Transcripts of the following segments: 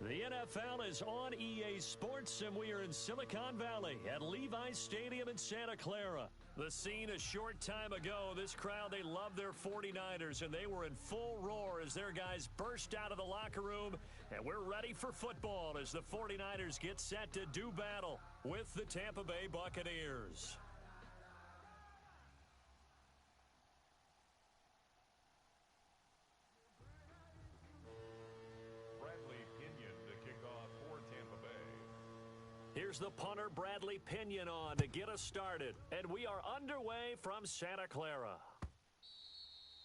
The NFL is on EA Sports, and we are in Silicon Valley at Levi's Stadium in Santa Clara. The scene a short time ago, this crowd, they love their 49ers, and they were in full roar as their guys burst out of the locker room, and we're ready for football as the 49ers get set to do battle with the Tampa Bay Buccaneers. Here's the punter, Bradley Pinion, on to get us started. And we are underway from Santa Clara.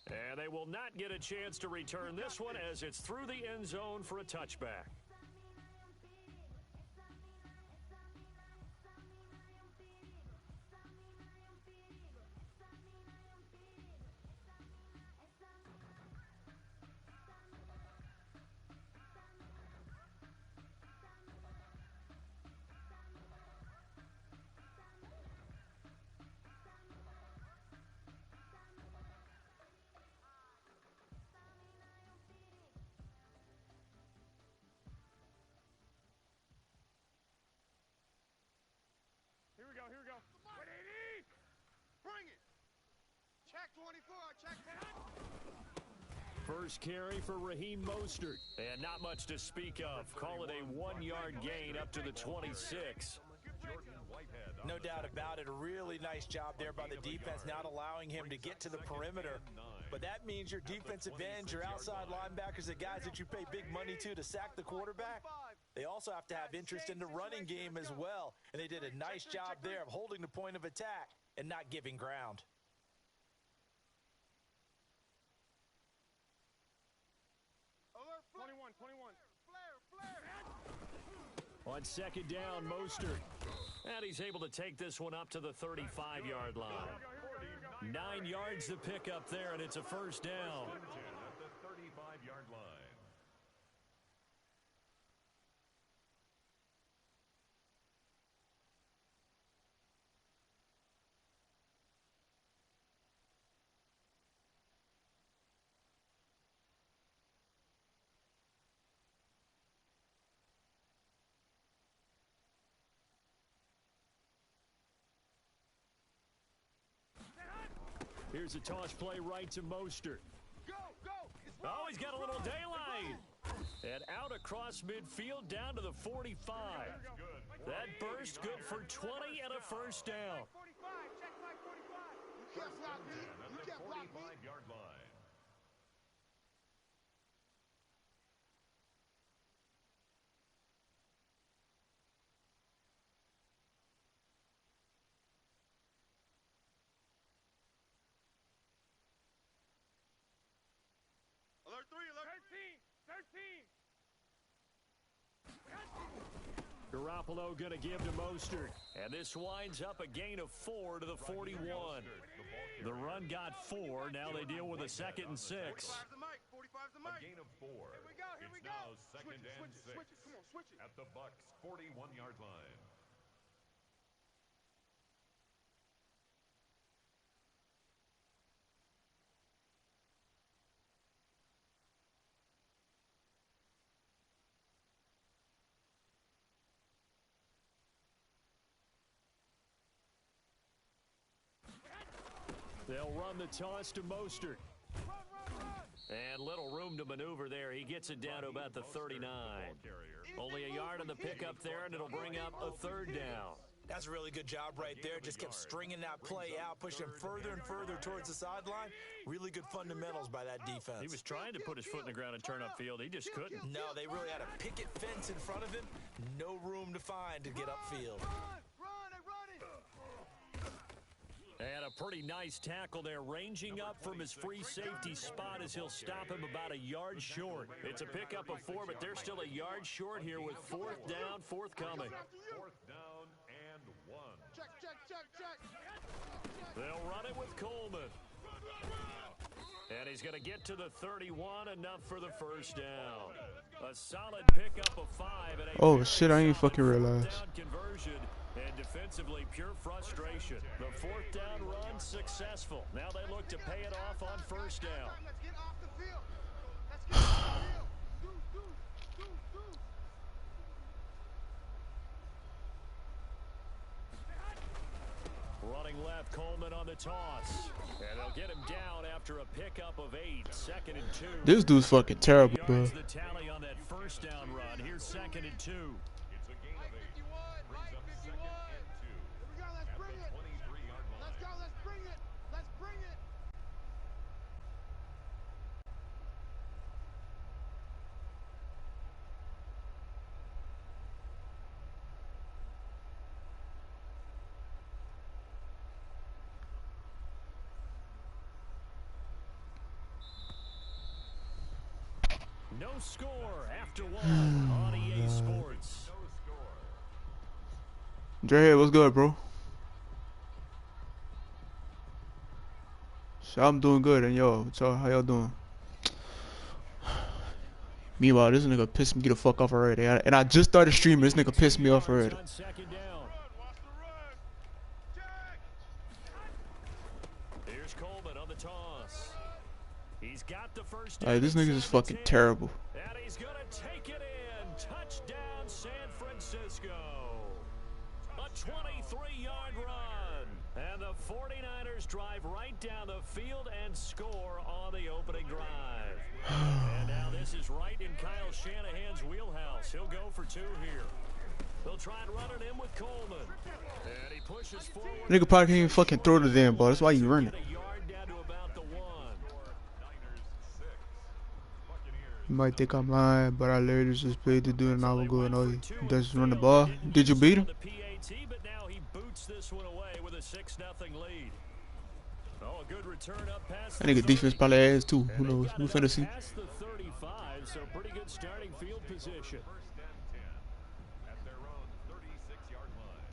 And they will not get a chance to return this one as it's through the end zone for a touchback. Here we go. 180! Bring it! Check 24, check 10. First carry for Raheem Mostert. And not much to speak of. Call it a 1-yard gain up to the 26. No doubt about it. A really nice job there by the defense, not allowing him to get to the perimeter. But that means your defensive ends, your outside linebackers, the guys that you pay big money to sack the quarterback, they also have to have interest in the running game as well. And they did a nice job there of holding the point of attack and not giving ground. Alert, 21. Flare. On second down, Mostert. And he's able to take this one up to the 35-yard line. 9 yards to pick up there, and it's a first down. At the 35-yard line. Here's a toss play right to Mostert. Go! Oh, he's got a little daylight. And out across midfield down to the 45. That burst good for 20 and a first down. 45, check my 45. You can't block me. You can't block me. 45-yard line. Alert 3, alert 13. Garoppolo going to give to Mostert. And this winds up a gain of 4 to the 41. The run got 4. Now they deal with a 2nd and 6. 45's the mic. A gain of 4. Here we go. Now second and 6. Switch it. Come on, switch it. At the Bucs' 41-yard line. They'll run the toss to Mostert. And little room to maneuver there. He gets it down to about the 39. Only a yard on the pickup there, and it'll bring up a 3rd down. That's a really good job right there. Just kept stringing that play out, pushing him further and further towards the sideline. Really good fundamentals by that defense. He was trying to put his foot in the ground and turn upfield. He just couldn't. No, they really had a picket fence in front of him. No room to find to get upfield. And a pretty nice tackle there, ranging up from his free safety spot as he'll stop him about a yard short. It's a pickup of 4, but they're still a yard short here with 4th down, forthcoming. 4th down and 1. Check. They'll run it with Coleman. And he's going to get to the 31, enough for the first down. A solid pickup of 5. And oh, shit, I ain't fucking realized. Conversion. And defensively, pure frustration. The 4th down run successful. Now they look to pay it off on first down. Let's get off the field. going left. Coleman on the toss. And they'll get him down after a pickup of 8. 2nd and 2. This dude's fucking terrible, bro. Yards the tally on that first down run. Here's 2nd and 2. It's a gain of 8. Brings up 2nd and 2. Here we go, let's bring it. 23-yard line. Let's go, let's bring it. Let's bring it. No score after 1 on EA Sports. No score. Dre, what's good, bro? So I'm doing good, and yo, so how y'all doing? Meanwhile, this nigga pissed me the fuck off already, and I just started streaming. This nigga pissed me off already. On 2nd down. Watch the run. Check. Here's Coleman on the toss. He's got the first Like, this nigga's just fucking terrible. And he's going to take it in. Touchdown, San Francisco. A 23-yard run. And the 49ers drive right down the field and score on the opening drive. And now this is right in Kyle Shanahan's wheelhouse. He'll go for 2 here. They'll try and run it in with Coleman. And he pushes forward. Nigga probably can't even fucking throw the damn ball. That's why you running. A yard down to about the 1. Niners 6. Buccaneers. You might think I'm lying, but I literally just played the dude and I will go and all you just run the ball. Did you beat him? The PAT, but now he boots this one away with a 6-0 lead. Oh, a good return up past That nigga defense probably ass too. Who knows? We finna see. past the 35, so pretty good starting field position. 1st and 10 at their own 36-yard line.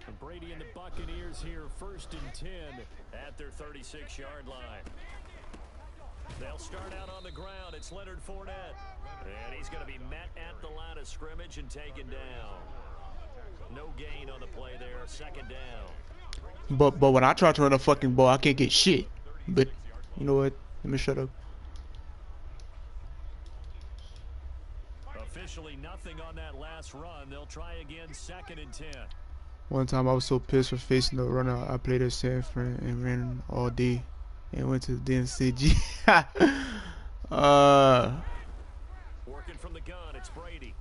And Brady and the Buccaneers here 1st and 10 at their 36-yard line. They'll start out on the ground. It's Leonard Fournette. And he's going to be met at the line of scrimmage and taken down. No gain on the play there. 2nd down. But when I try to run a fucking ball, I can't get shit. But you know what? Let me shut up. Officially nothing on that last run. They'll try again 2nd and 10. One time I was so pissed for facing the runner. I played at San Fran and ran all day and went to the DNCG. Working from the gun, it's Brady.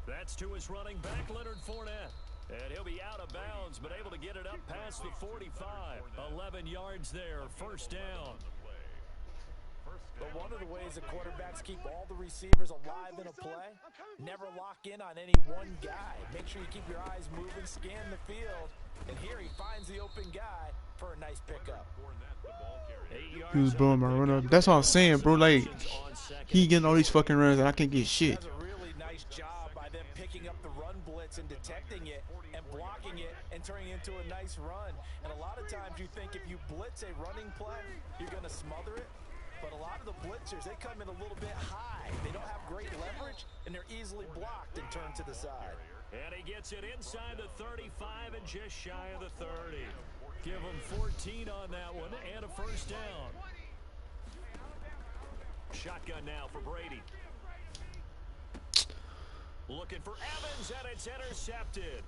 That's to his running back, Leonard Fournette. And he'll be out of bounds, but able to get it up past the 45. 11 yards there, 1st down. But one of the ways that quarterbacks keep all the receivers alive in a play, never lock in on any one guy. Make sure you keep your eyes moving, scan the field, and here he finds the open guy for a nice pickup. He was blowing my run up. That's all I'm saying, bro. Like, he getting all these fucking runs and I can't get shit. Does a really nice job by them picking up the run blitz and detecting it and blocking it and turning it into a nice run. And a lot of times you think if you blitz a running play, you're going to smother it. But a lot of the blitzers, they come in a little bit high. They don't have great leverage, and they're easily blocked and turned to the side. And he gets it inside the 35 and just shy of the 30. Give him 14 on that one and a 1st down. Shotgun now for Brady. Looking for Evans, and it's intercepted.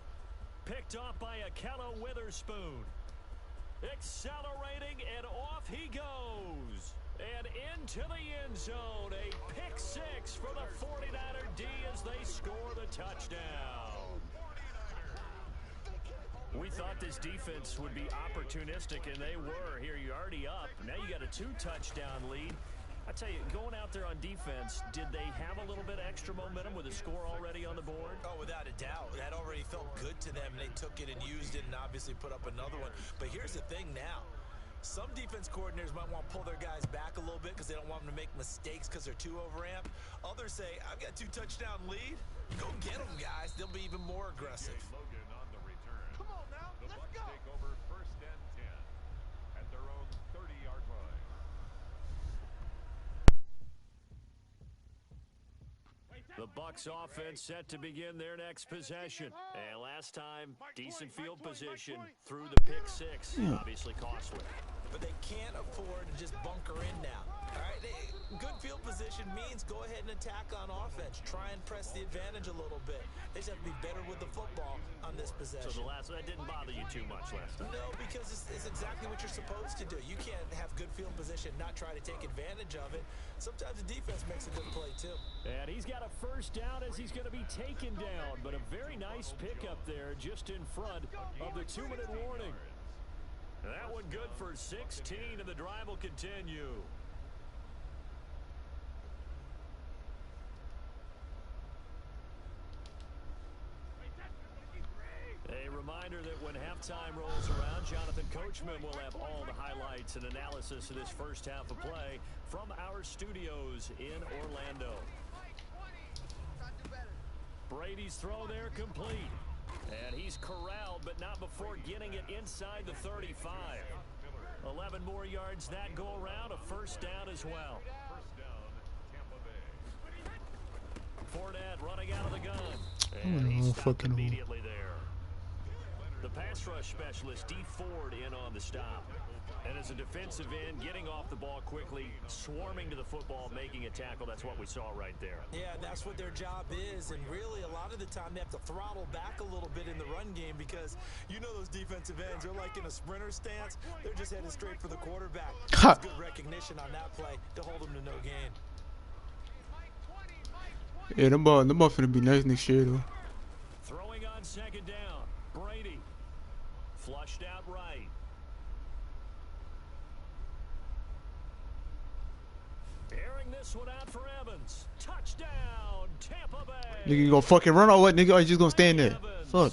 Picked off by Akello Witherspoon. Accelerating, and off he goes. And into the end zone. A pick 6 for the 49er D as they score the touchdown. We thought this defense would be opportunistic, and they were. Here, you're already up. Now you got a 2-touchdown lead. I tell you, going out there on defense, did they have a little bit of extra momentum with a score already on the board? Oh, without a doubt. That already felt good to them, and they took it and used it and obviously put up another one. But here's the thing now. Some defense coordinators might want to pull their guys back a little bit because they don't want them to make mistakes because they're too overamped. Others say, I've got a 2-touchdown lead. Go get them, guys. They'll be even more aggressive. Logan on the return. Come on now, The let's Bucs go. take over 1st and 10 at their own 30-yard line. The Bucs offense set to begin their next possession. And last time, decent field position through the pick six. Obviously costly. But they can't afford to just bunker in now. All right, good field position means go ahead and attack on offense. Try and press the advantage a little bit. They just have to be better with the football on this possession. So that didn't bother you too much last time? No, because it's exactly what you're supposed to do. You can't have good field position, not try to take advantage of it. Sometimes the defense makes a good play, too. And he's got a first down as he's going to be taken down. But a very nice pickup there just in front of the 2-minute warning. That one good for 16, and the drive will continue. A reminder that when halftime rolls around, Jonathan Coachman will have all the highlights and analysis of this first half of play from our studios in Orlando. Brady's throw there complete. And he's corralled, but not before getting it inside the 35. 11 more yards that go around, a first down as well. Fournette running out of the gun. And he's stopped immediately there. The pass rush specialist, D. Ford, in on the stop. And as a defensive end, getting off the ball quickly, swarming to the football, making a tackle. That's what we saw right there. Yeah, that's what their job is. And really, a lot of the time, they have to throttle back a little bit in the run game because you know those defensive ends, they're like in a sprinter stance. They're just headed straight for the quarterback. That's good recognition on that play to hold them to no gain. Yeah, them ball finna be nice next year, though. Throwing on second down. Brady. Flushed out right. Airing this one out for Evans. Touchdown, Tampa Bay. Nigga, you gonna fucking run or what, nigga? Or you just gonna stand there? Fuck.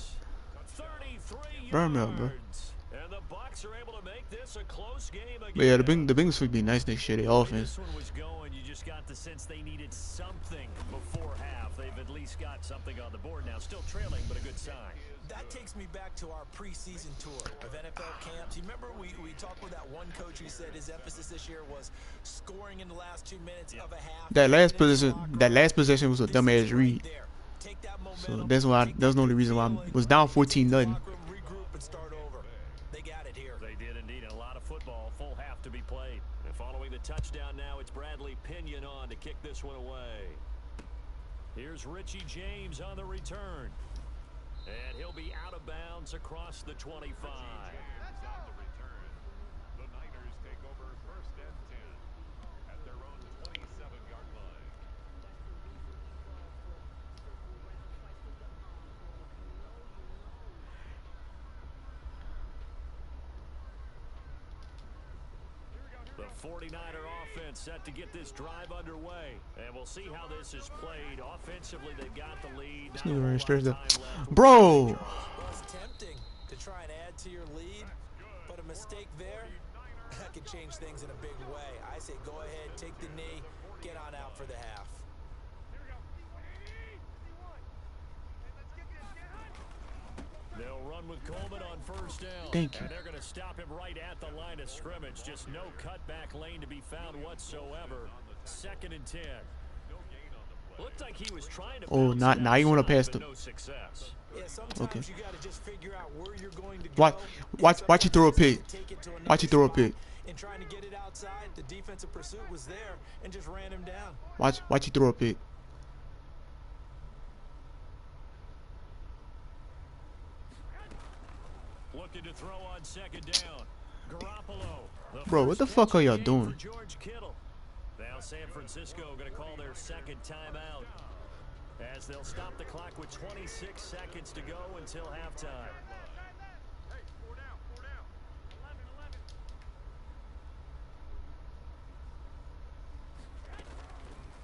33 Burn me up, bro. And the Bucs are able to make this a close game again. But yeah, the Bengals should be nice next year. Their offense. This one was going. You just got the sense they needed something before half. They've at least got something on the board now. Still trailing, but a good sign. That takes me back to our preseason tour of NFL camps. You remember we talked with that one coach who said his emphasis this year was scoring in the last 2 minutes of a half. That last possession was a dumbass read. So that's the only reason why I was down 14-0. Regroup and start over. They got it here. They did indeed. A lot of football, full half to be played. And following the touchdown now, it's Bradley Pinion on to kick this one away. Here's Richie James on the return. And he'll be out of bounds across the 25. James on the return. The Niners take over first and 10 at their own 27-yard line. The 49er offense set to get this drive underway. And we'll see how this is played. Offensively, they've got the lead. This nigga running straight up. Bro! It's tempting to try and add to your lead, but a mistake there, that could change things in a big way. I say go ahead, take the knee, get on out for the half. They'll run with Coleman on first down. Thank you. And they're going to stop him right at the line of scrimmage. Just no cutback lane to be found whatsoever. 2nd and 10. Looked like he was trying to now you want to pass the. no success. Yeah, sometimes you got to just figure out where you're going to Watch you throw a pick. Watch you throw a pick. And trying to get it outside, the defensive pursuit was there and just ran him down. Watch you throw a pick. Looking to throw on second down. Garoppolo. Bro, what the fuck are y'all doing? George Kittle. Now San Francisco going to call their second timeout as they'll stop the clock with 26 seconds to go until halftime. Hey, 4 down, 4 down.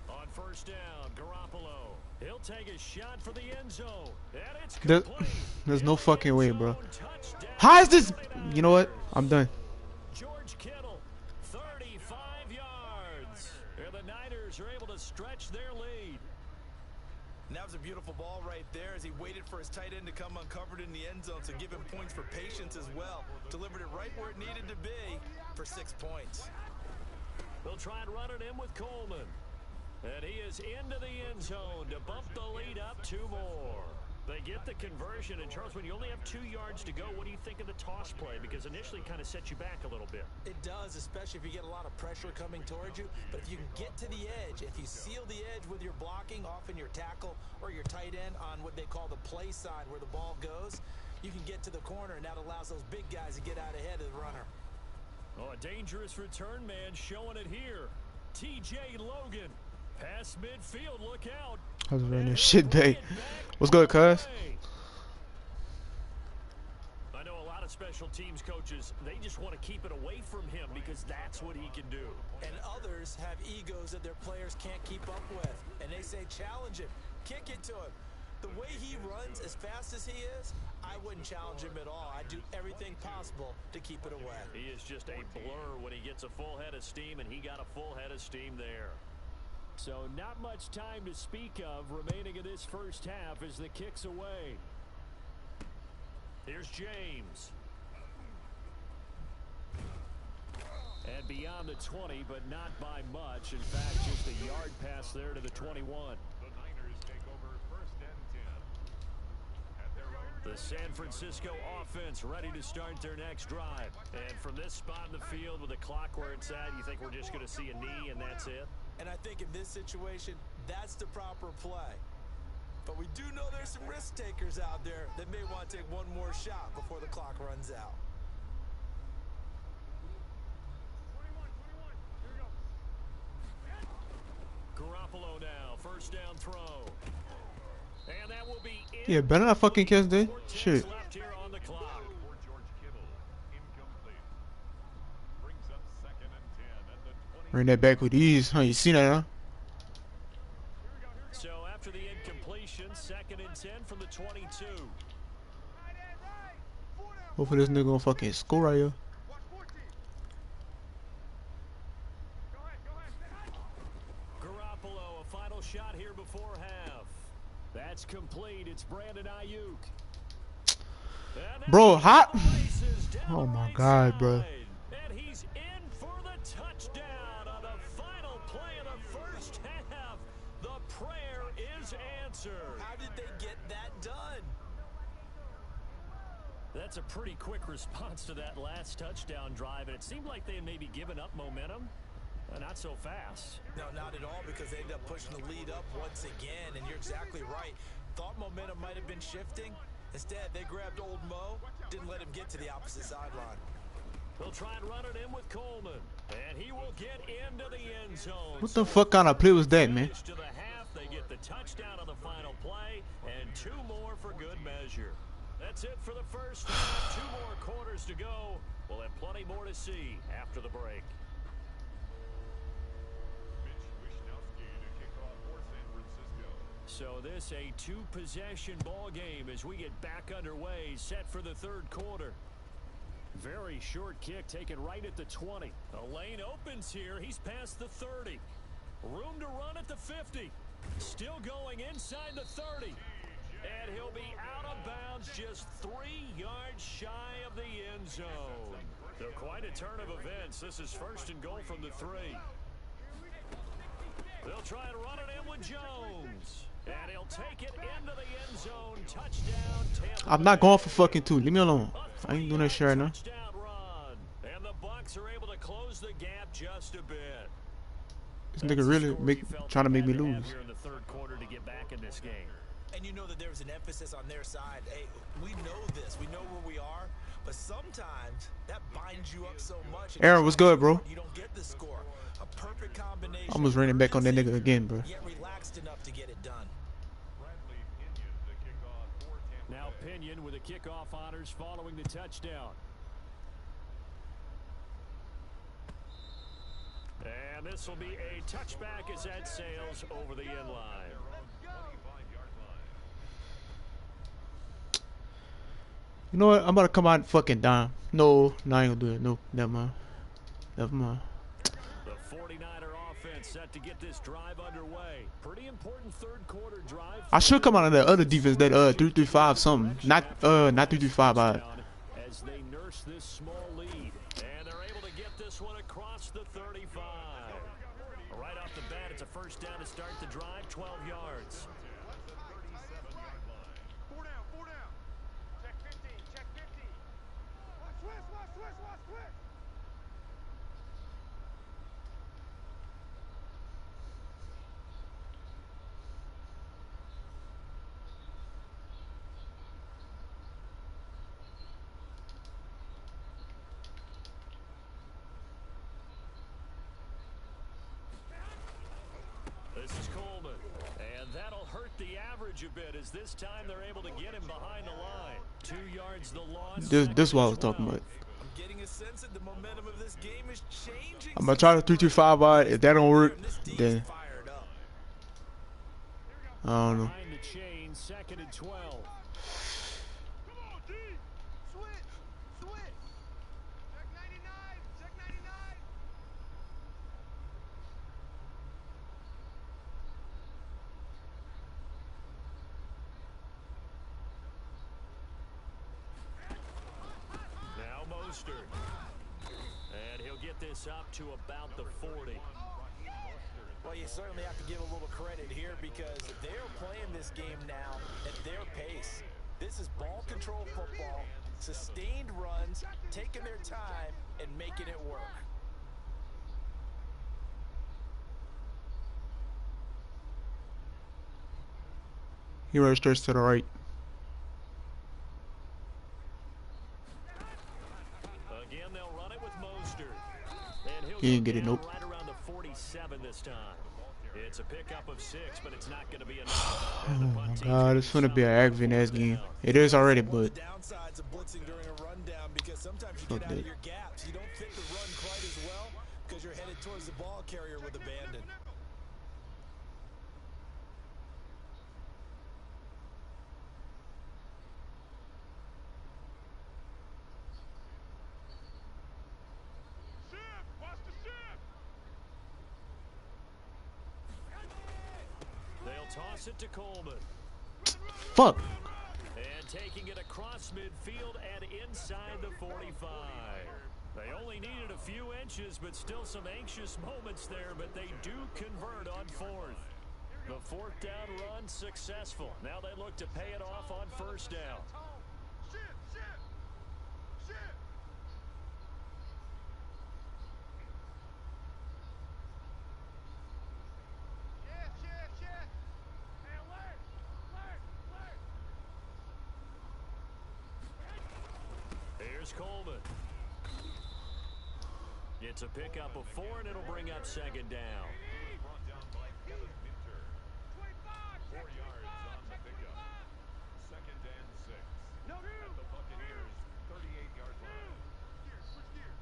11. On first down, Garoppolo. He'll take a shot for the end zone. And it's complete. There's no fucking way, bro. How is this? You know what? I'm done. George Kittle, 35 yards. And the Niners are able to stretch their lead. And that was a beautiful ball right there as he waited for his tight end to come uncovered in the end zone, so give him points for patience as well. Delivered it right where it needed to be for 6 points. They'll try and run it in with Coleman. And he is into the end zone to bump the lead up 2 more. They get the conversion, and Charles, when you only have 2 yards to go, what do you think of the toss play? Because initially kind of sets you back a little bit. It does, especially if you get a lot of pressure coming towards you. But if you can get to the edge, if you seal the edge with your blocking, often your tackle or your tight end on what they call the play side where the ball goes, you can get to the corner, and that allows those big guys to get out ahead of the runner. Oh, a dangerous return man showing it here. TJ Logan. Past midfield, look out. I was running shit back. What's good, cuz? I know a lot of special teams coaches, they just want to keep it away from him because that's what he can do. And others have egos that their players can't keep up with. And they say, challenge him, kick it to him. The way he runs as fast as he is, I wouldn't challenge him at all. I'd do everything possible to keep it away. He is just a blur when he gets a full head of steam, and he got a full head of steam there. So not much time to speak of remaining in this first half as the kick's away. Here's James. And beyond the 20, but not by much. In fact, just a yard pass there to the 21. The Niners take over 1st and 10. At their own. The San Francisco offense ready to start their next drive. And from this spot in the field with the clock where it's at, you think we're just going to see a knee and that's it? And I think in this situation, that's the proper play. But we do know there's some risk takers out there that may want to take one more shot before the clock runs out. 21. Garoppolo now, first down throw. And that will be Yeah, better not fucking catch that shit. left here on the clock. For George Kittle, incomplete. Brings up 2nd and 10 at the 20. Bring that back with ease. Huh? You seen that, huh? So after the incompletion, 2nd and 10 from the 22. Hopefully this nigga gonna fucking score right here. Garoppolo, a final shot here before half. That's complete. It's Brandon Ayuk. Bro, hot. Oh my God, bro. And he's in for the touchdown on the final play of the first half. The prayer is answered. How did they get that done? That's a pretty quick response to that last touchdown drive, and it seemed like they had maybe given up momentum. Not so fast. No, not at all, because they ended up pushing the lead up once again, and you're exactly right. Thought momentum might have been shifting. Instead, they grabbed old Mo, didn't let him get to the opposite sideline. They'll try and run it in with Coleman, and he will get into the end zone. What the fuck kind of play was that, man? To the half, they get the touchdown on the final play, and 2 more for good measure. That's it for the first half. 2 more quarters to go. We'll have plenty more to see after the break. So this a 2-possession ball game as we get back underway, set for the 3rd quarter. Very short kick taken right at the 20. A lane opens here. He's past the 30. Room to run at the 50. Still going inside the 30. And he'll be out of bounds just 3 yards shy of the end zone. So quite a turn of events. This is 1st and goal from the 3. They'll try and run it in with Jones. And he'll take it into the end zone. Touchdown, Tampa I'm not going for fucking 2. Leave me alone. I ain't doing that shit right now. Touchdown run. And the Bucs are able to close the gap just a bit. This nigga really trying to make me lose. Here in the 3rd quarter to get back in this game. And you know that there was an emphasis on their side. Hey, we know this. We know where we are. But sometimes that binds you up so much. Aaron, what's good, bro? You don't get the score. A perfect combination. Almost ran it back on that nigga again, bro. Yet relaxed enough to get it done. Now Pinion with the kickoff honors following the touchdown. And this will be a touchback as that sails over the end line. You know what? I'm about to come out fucking down. No, I ain't gonna do it. No, never mind. Never mind. The 49er offense set to get this drive underway. Pretty important 3rd quarter drive. I should come out of that other defense, that 3-3-5 something. Not 3-3-5, but as they nurse this small lead, and they're able to get this one across the 35. Right off the bat, It's a first down to start the drive, 12 yards. Four down, four down. Check 50, check 50. Watch switch, watch switch, watch switch. This is Coleman, and that'll hurt the average a bit as this time they're able to get him behind the line. 2 yards the loss. This is what I was talking about. I'm getting a sense that the momentum of this game is changing. I'm gonna try the 3-2-5 wide. If that don't work, then I don't know. Behind the chain, 2nd and 12. Come on, D. Switch, switch. Check 99, check 99. Now Mostert. And he'll get this up to about the 40. Well, you certainly have to give a little credit here because they're playing this game now at their pace. This is ball control football, sustained runs, taking their time and making it work. He registers to the right. Again, they'll run it with Mostert. And he'll He didn't go get it, down nope. right around the 47 this time. It's a pickup of 6, but it's not going to be enough. Oh my God, it's gonna be an aggravating ass game. It is already, but The downsides of blitzing during a rundown because sometimes you Fuck get out that. of your gaps. You don't fit the run quite as well because you're headed towards the ball carrier with abandon. Shift, watch the shift. They'll toss it to Coleman. fuck. And taking it across midfield and inside the 45. They only needed a few inches, but still some anxious moments there, but they do convert on 4th. The 4th down run successful. Now they look to pay it off on 1st down. Shift, shift. Shift. Shift, shift, shift. Hey, alert, alert, alert. Here's Coleman. It's a pickup of 4, and it'll bring up 2nd down. Brought down by Kevin Minter. 25, 4 check yards 25, on the check pickup. 25. 2nd and 6. No, At the Buccaneers' 38-yard line. Gear, switch gear.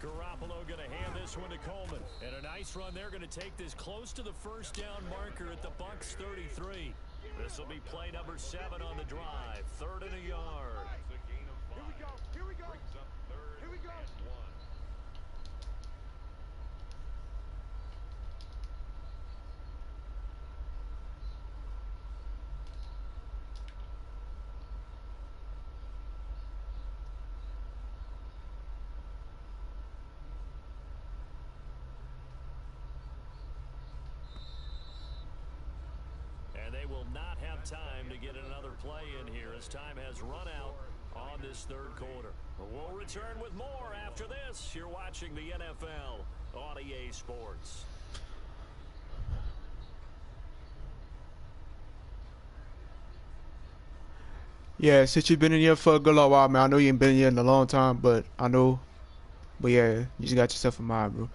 Garoppolo going to hand this one to Coleman. And a nice run. They're going to take this close to the 1st down marker at the Bucs 33. This will be play number 7 on the drive. 3rd and a yard. It's a gain of 5. Here we go, here we go. Brings up 3rd Here we go. and 1. And they will not have time to get another play in here as time has run out on this 3rd quarter. We'll return with more after this. You're watching the NFL on EA Sports. Yeah, since you've been in here for a good little while, man. I know you ain't been in here in a long time, but I know. But yeah, you just got yourself a mind, bro.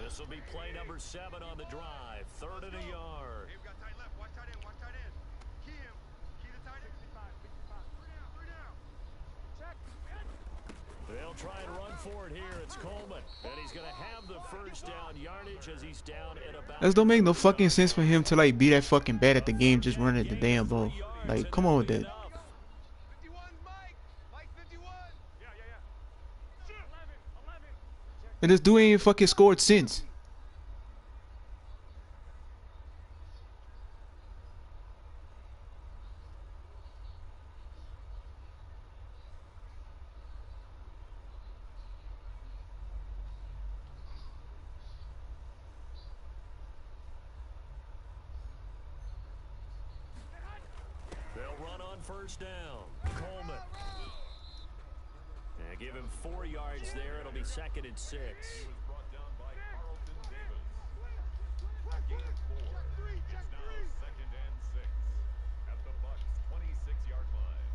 This will be play number 7 on the drive. 3rd and a yard. Hey, we got tight left. Watch tight end. Watch tight end. Key him. Key the tight end. 65, 65. Three down. Check. They'll try and run for it here. It's Coleman. And he's going to have the 1st down yardage as he's down at about... That don't make no fucking sense for him to like be that fucking bad at the game, just running the damn ball. Like, come on with that. 51, Mike. Mike, 51. Yeah, yeah, yeah. Shift. 11, 11. Check. And this dude ain't fucking scored since. first down. Coleman. And give him 4 yards there. It'll be 2nd and 6. He was brought down by Carlton Davis. A gain of 4. It's now 2nd and 6 at the Bucs' 26-yard line.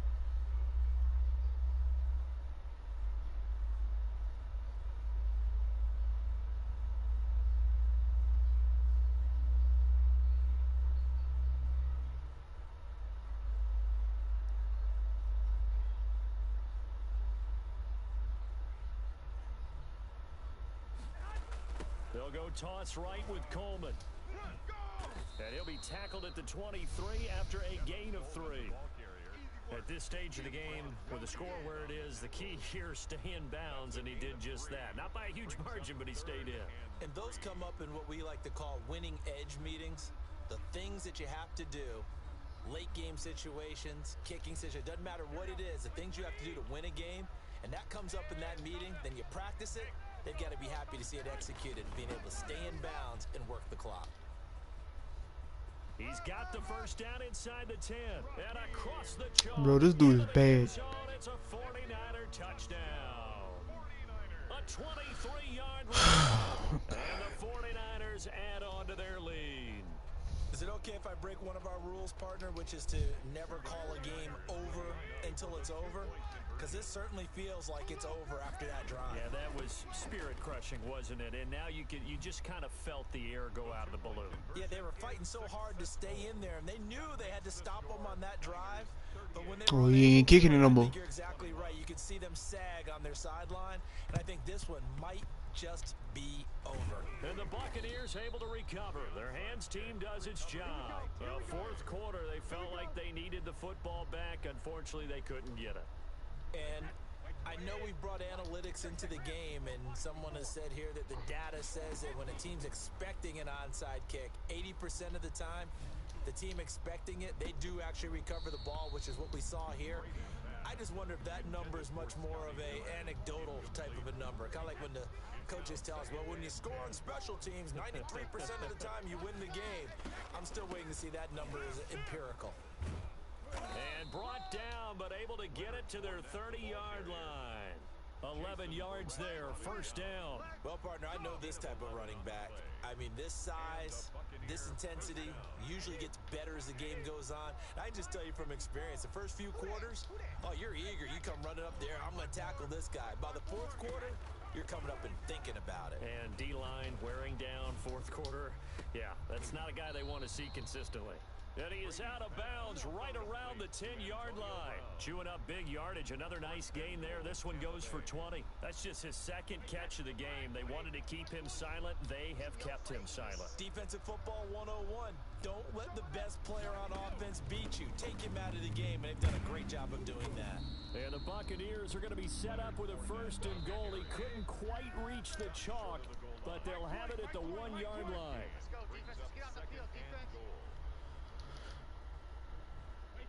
They'll go toss right with Coleman. And he'll be tackled at the 23 after a gain of 3. At this stage of the game, with the score where it is, the key here, stay in bounds, and he did just that. Not by a huge margin, but he stayed in. And those come up in what we like to call winning edge meetings. The things that you have to do, late game situations, kicking situations, doesn't matter what it is, the things you have to do to win a game, and that comes up in that meeting, then you practice it. They've got to be happy to see it executed, being able to stay in bounds and work the clock. He's got the first down inside the 10. And across the chalk. Bro, this dude is bad. It's a 49er touchdown. A 23-yard run. And the 49ers add on to their lead. Is it okay if I break one of our rules, partner, which is to never call a game over until it's over? Because this certainly feels like it's over after that drive. Yeah, that was spirit-crushing, wasn't it? And now you just kind of felt the air go out of the balloon. Yeah, they were fighting so hard to stay in there, and they knew they had to stop them on that drive. But when they were he ain't kicking it no more. I think you're exactly right. You could see them sag on their sideline, and I think this one might just be over. And the Buccaneers able to recover. Their hands team does its job. Well, fourth quarter, they felt like they needed the football back. Unfortunately, they couldn't get it. And I know we've brought analytics into the game, and someone has said here that the data says that when a team's expecting an onside kick, 80% of the time, the team expecting it, they do actually recover the ball, which is what we saw here. I just wonder if that number is much more of a anecdotal type of a number. Kind of like when the coaches tell us, well, when you score on special teams, 93% of the time you win the game. I'm still waiting to see that number is empirical. And brought down, but able to get it to their 30-yard line. 11 yards there, first down. Well, partner, I know this type of running back. I mean, this size, this intensity usually gets better as the game goes on. I just tell you from experience, the first few quarters, oh, you're eager. You come running up there, I'm going to tackle this guy. By the fourth quarter, you're coming up and thinking about it. And D-line wearing down fourth quarter. Yeah, that's not a guy they want to see consistently. And he is out of bounds right around the 10-yard line. Chewing up big yardage. Another nice gain there. This one goes for 20. That's just his second catch of the game. They wanted to keep him silent. They have kept him silent. Defensive football 101. Don't let the best player on offense beat you. Take him out of the game, and they've done a great job of doing that. And the Buccaneers are going to be set up with a first and goal. He couldn't quite reach the chalk, but they'll have it at the 1-yard line. Let's go, defense. Let's get out the field, defense.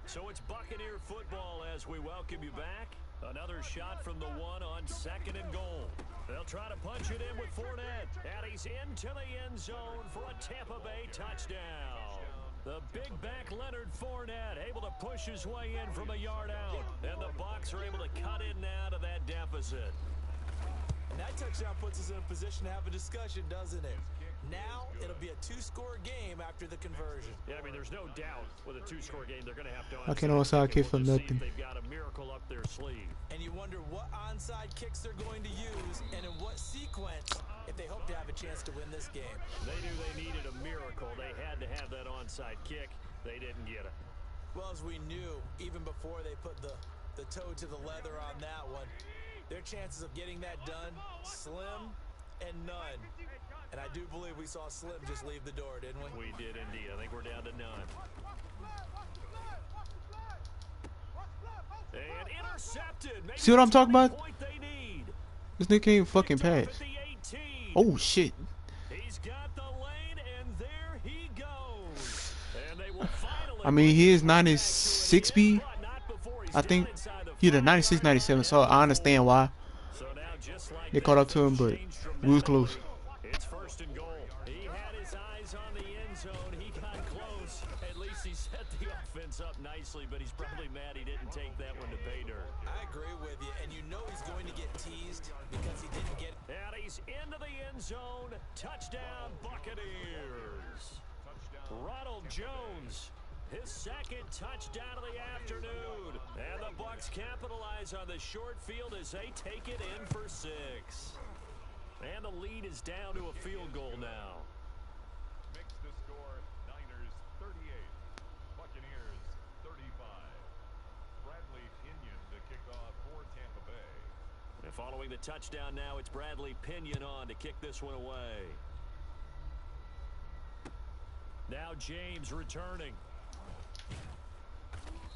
So it's Buccaneer football as we welcome you back. Another shot from the 1 on 2nd and goal. They'll try to punch it in with Fournette. And he's into the end zone for a Tampa Bay touchdown. The big back Leonard Fournette able to push his way in from a yard out. And the Bucs are able to cut in now to that deficit. And that touchdown puts us in a position to have a discussion, doesn't it? Now it'll be a 2-score game after the conversion. Yeah, I mean, there's no doubt with a 2-score game they're going to have to. I can't onside kick for nothing. They've got a miracle up their sleeve. And you wonder what onside kicks they're going to use and in what sequence if they hope to have a chance to win this game. They knew they needed a miracle. They had to have that onside kick. They didn't get it. Well, as we knew, even before they put the toe to the leather on that one, their chances of getting that done, slim and none. And I do believe we saw Slim just leave the door, didn't we? We did indeed. I think we're down to none. And intercepted. See what I'm talking about? This nigga can't fucking pass. Oh shit. He's got the lane, and there he goes. And they will finally, I mean, he is 96 speed. I think he's a 96, 97, so I understand why they caught up to him, but we was close. It's first and goal. He had his eyes on the end zone. He got close. At least he set the offense up nicely, but he's probably mad zone. Touchdown, Buccaneers. Ronald Jones, his second touchdown of the afternoon. And the Bucs capitalize on the short field as they take it in for 6. And the lead is down to a field goal now. Makes the score Niners 38, Buccaneers 35. Bradley Pinion to kick off for Tampa Bay. And following the touchdown now, it's Bradley Pinion on to kick this one away. Now James returning.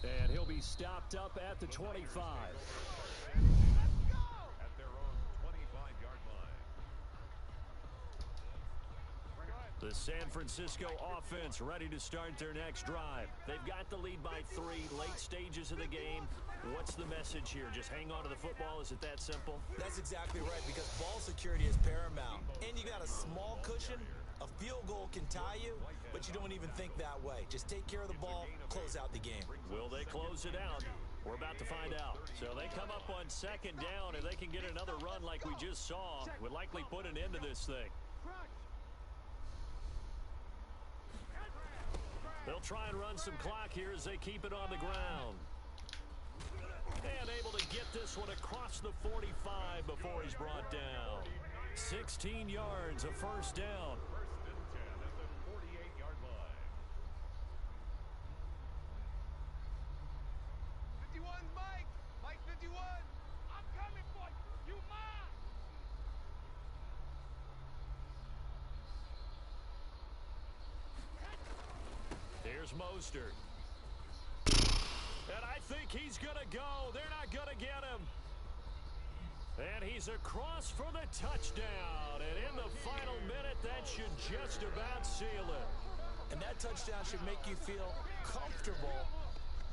And he'll be stopped up at the 25. At their own 25-yard line. The San Francisco offense ready to start their next drive. They've got the lead by 3, late stages of the game. What's the message here? Just hang on to the football? Is it that simple? That's exactly right, because ball security is paramount. And you got a small cushion. A field goal can tie you, but you don't even think that way. Just take care of the ball, close out the game. Will they close it out? We're about to find out. So they come up on second down, and they can get another run like we just saw. Would likely put an end to this thing. They'll try and run some clock here as they keep it on the ground. And able to get this one across the 45 before he's brought down. 16 yards, a first down. First and 10 at the 48-yard line. 51, Mike. Mike 51. I'm coming for you. You mine. Here's Mostert. And I think he's going to go. They're not going to get him. And he's across for the touchdown. And in the final minute, that should just about seal it. And that touchdown should make you feel comfortable.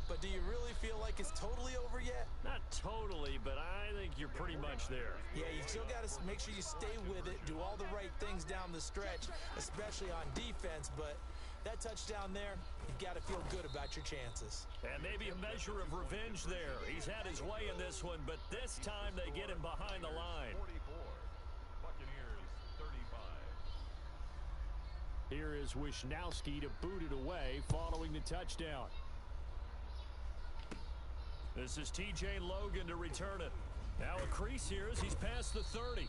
But do you really feel like it's totally over yet? Not totally, but I think you're pretty much there. Yeah, you still got to make sure you stay with it, do all the right things down the stretch, especially on defense. But that touchdown there, you've got to feel good about your chances. And maybe a measure of revenge there. He's had his way in this one, but this time they get him behind the line. 44, Buccaneers 35. Here is Wisnowski to boot it away following the touchdown. This is TJ Logan to return it. Now a crease here as he's past the 30.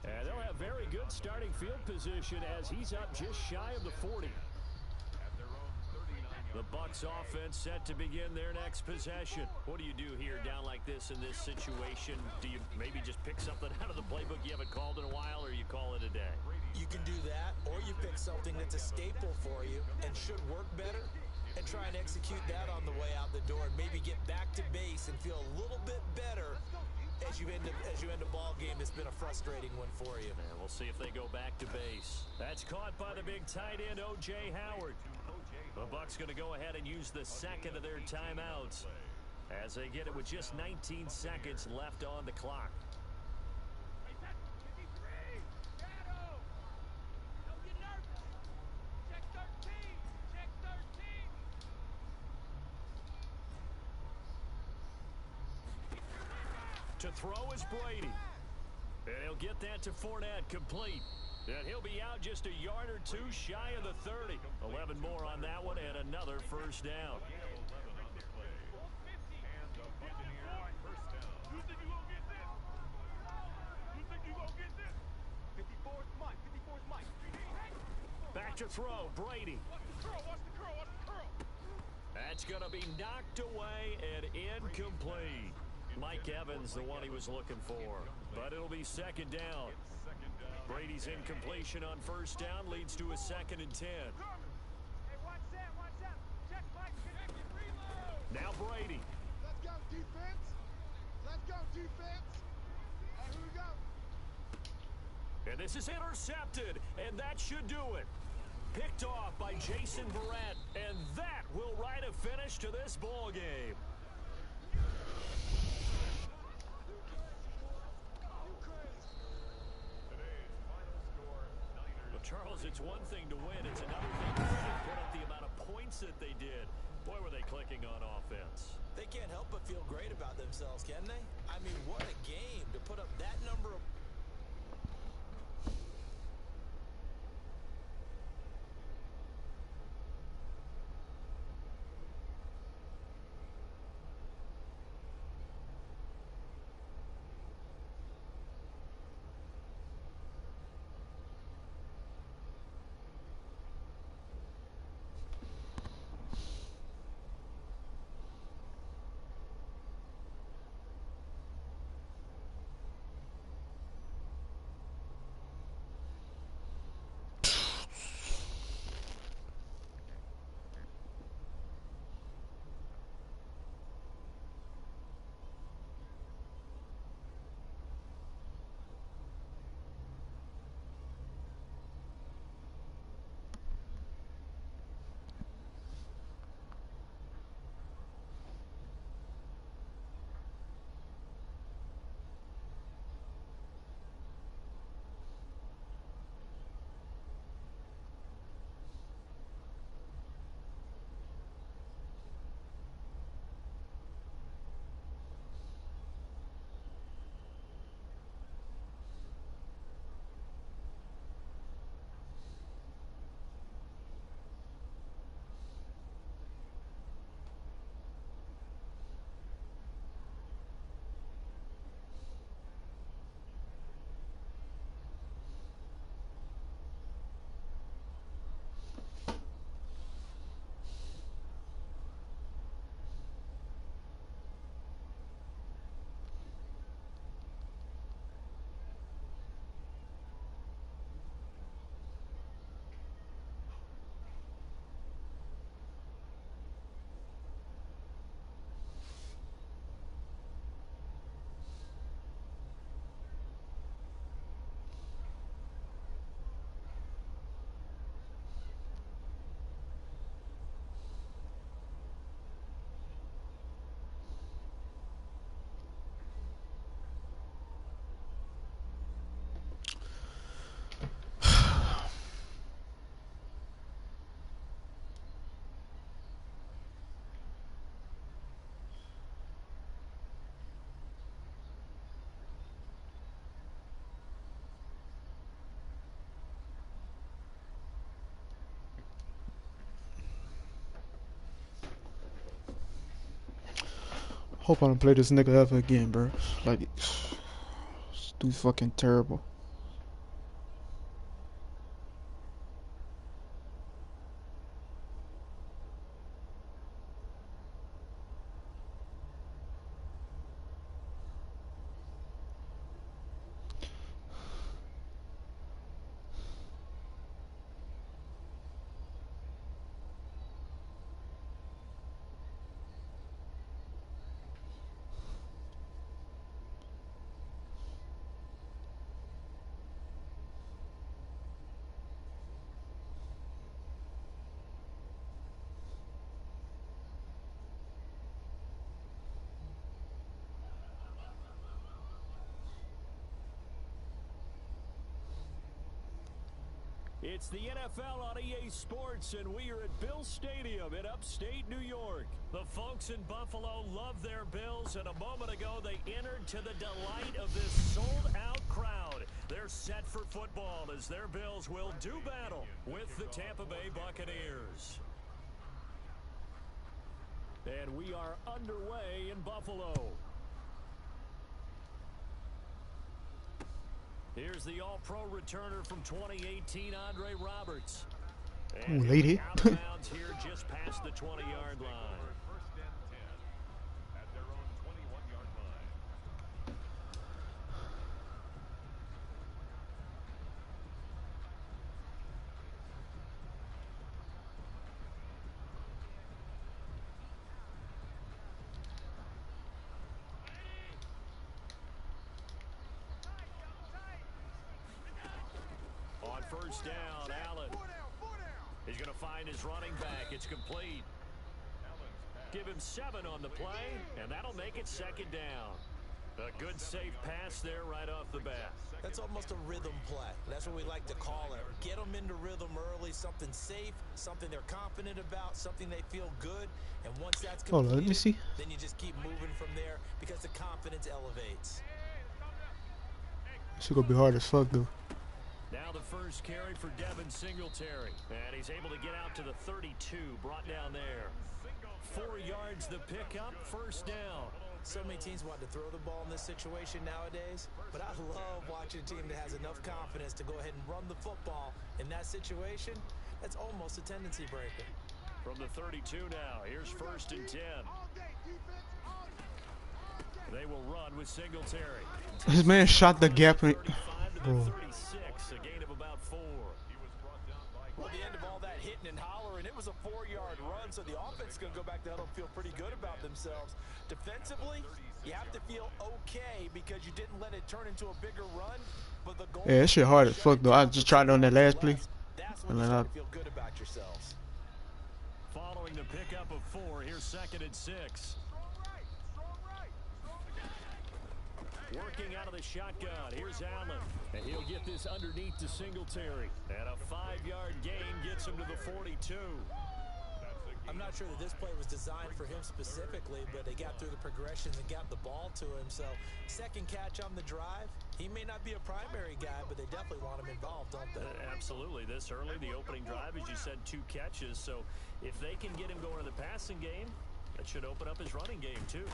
And they'll have very good starting field position as he's up just shy of the 40. At their own 39-yard The Bucs offense set to begin their next possession. What do you do here down like this in this situation? Do you maybe just pick something out of the playbook you haven't called in a while, or you call it a day? You can do that, or you pick something that's a staple for you and should work better, and try and execute that on the way out the door and maybe get back to base and feel a little bit better as you end a ball game that's been a frustrating one for you. And we'll see if they go back to base. That's caught by the big tight end, O.J. Howard. The Bucs going to go ahead and use the second of their timeouts as they get it with just 19 seconds left on the clock. To throw is Brady. And he'll get that to Fournette, complete. And he'll be out just a yard or two shy of the 30. 11 more on that one and another first down. 11 on the play. And the Buccaneers first down. You think you gonna get this? You think you gonna get this? 54's Mike. 54's Mike. Back to throw, Brady. Watch the curl. Watch the curl. Watch the curl. That's going to be knocked away and incomplete. Mike Evans, the one he was looking for. But it'll be second down. Second down. Brady's incompletion on first down leads to a 2nd and 10. Hey, watch that. Watch that. Check Mike. Check it. Reload. Now Brady. Let's go, defense. Let's go, defense. All right, here we go. And this is intercepted, and that should do it. Picked off by Jason Verrett, and that will write a finish to this ball game. Today's final score, Niners. Well, Charles, it's one thing to win. It's another thing to put up the amount of points that they did. Boy, were they clicking on offense. They can't help but feel great about themselves, can they? I mean, what a game to put up that number of... Hope I don't play this nigga ever again, bro. Like, this dude's fucking terrible. It's the NFL on EA Sports, and we are at Bill Stadium in upstate New York. The folks in Buffalo love their Bills, and a moment ago they entered to the delight of this sold-out crowd. They're set for football as their Bills will do battle with the Tampa Bay Buccaneers. And we are underway in Buffalo. Here's the All-Pro returner from 2018, Andre Roberts. Ooh, lady. Out of bounds here just past the 20-yard line. First and 10 at their own 21-yard line. On first down, Allen. He's going to find his running back. It's complete. Give him 7 on the play, and that'll make it second down. A good, safe pass there right off the bat. That's almost a rhythm play. That's what we like to call it. Get them into rhythm early, something safe, something they're confident about, something they feel good. And once that's completed, Hold on, let me see. then you just keep moving from there because the confidence elevates. This shit gonna be hard as fuck, though. Now the first carry for Devin Singletary. And he's able to get out to the 32, brought down there. 4 yards the pickup, first down. So many teams want to throw the ball in this situation nowadays, but I love watching a team that has enough confidence to go ahead and run the football. In that situation, that's almost a tendency breaker. From the 32 now, here's first and 10. They will run with Singletary. This man shot the gap. Bro. 36, a gain of about 4. Well, the end of all that hitting and hollering, it was a 4-yard run, so the offense is going to go back to huddle and feel pretty good about themselves. Defensively, you have to feel okay because you didn't let it turn into a bigger run. But the goal, Yeah, that shit hard as fuck, though. I just tried it on that last play. that's when you start to feel good about yourselves. Following the pickup of 4, here's second and 6. Working out of the shotgun, here's Allen. And he'll get this underneath to Singletary. And a 5-yard gain gets him to the 42. I'm not sure that this play was designed for him specifically, but they got through the progressions and got the ball to him. So, second catch on the drive. He may not be a primary guy, but they definitely want him involved, don't they? Absolutely. This early, the opening drive, as you said, 2 catches. So, if they can get him going in the passing game, that should open up his running game, too.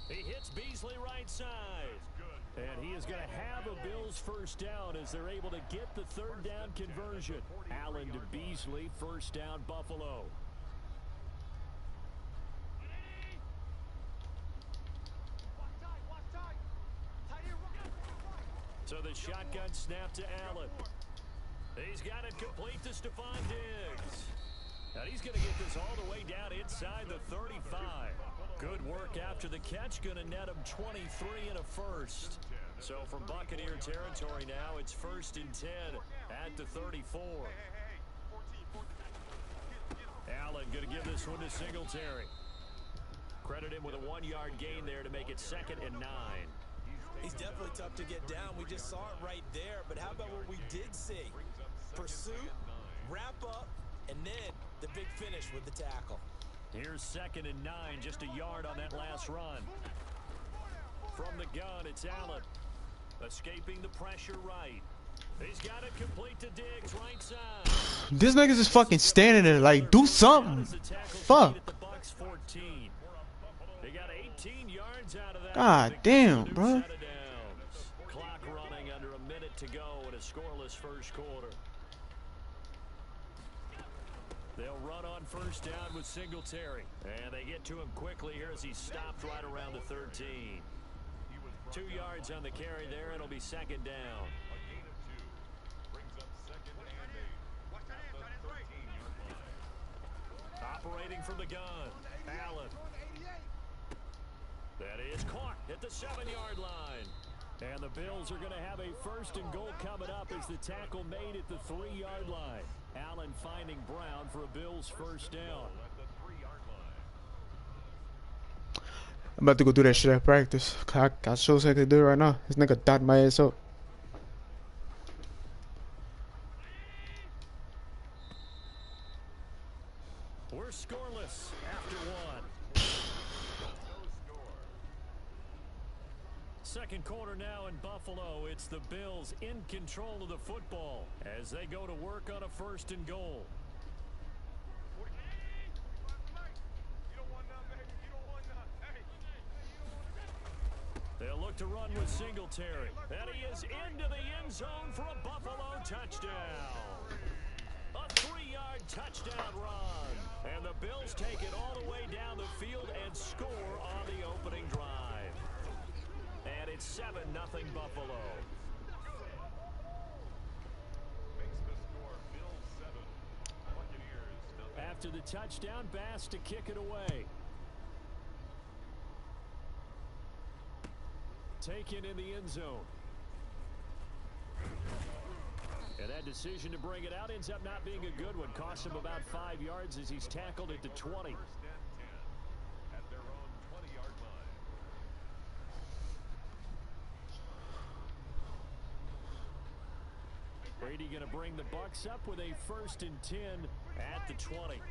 He hits Beasley right side. And he is going to have a Bills first down as they're able to get the third down conversion. Allen to Beasley, first down, Buffalo. So the shotgun snap to Allen. He's got it complete to Stephon Diggs. And he's going to get this all the way down inside the 35. Good work after the catch. Going to net him 23 and a first. So from Buccaneer territory now, it's first and 10 at the 34. Allen going to give this one to Singletary. Credit him with a 1-yard gain there to make it second and 9. He's definitely tough to get down. We just saw it right there. But how about what we did see? Pursuit, wrap up, and then the big finish with the tackle. Here's second and 9, just a yard on that last run. From the gun, it's Allen. Escaping the pressure right. He's got it complete to Diggs, right side. This nigga's just fucking standing there like, do something. Fuck. At the Bucs 14. They got 18 yards out of that. God damn, bro. Clock running under a minute to go in a scoreless first quarter. They'll run on first down with Singletary. And they get to him quickly here as he stopped right around the 13. 2 yards on the carry there. It'll be second down. A gain of 2 brings up second and 8 at the 13-yard line. Operating from the gun, Allen. That is caught at the 7-yard line. And the Bills are going to have a first and goal coming up as the tackle made at the 3-yard line. Allen finding Brown for a Bills first down. At the 3-yard line. I'm about to go do that shit at practice. I got so sick to do it right now. This nigga dot my ass up. We're scoreless after 1. Second quarter now in Buffalo. It's the Bills in control of the football as they go to work on a first and goal. They'll look to run with Singletary. And he is into the end zone for a Buffalo touchdown. A 3-yard touchdown run. And the Bills take it all the way down the field and score on the opening drive. And it's 7-0 Buffalo. Makes the score Bills 7, Buccaneers 0. After the touchdown, Bass to kick it away. Taken in the end zone. And that decision to bring it out ends up not being a good one. Cost him about 5 yards as he's tackled at the 20. First and 10 at their own 20-yard line. Brady going to bring the Bucs up with a first and 10 at the 20.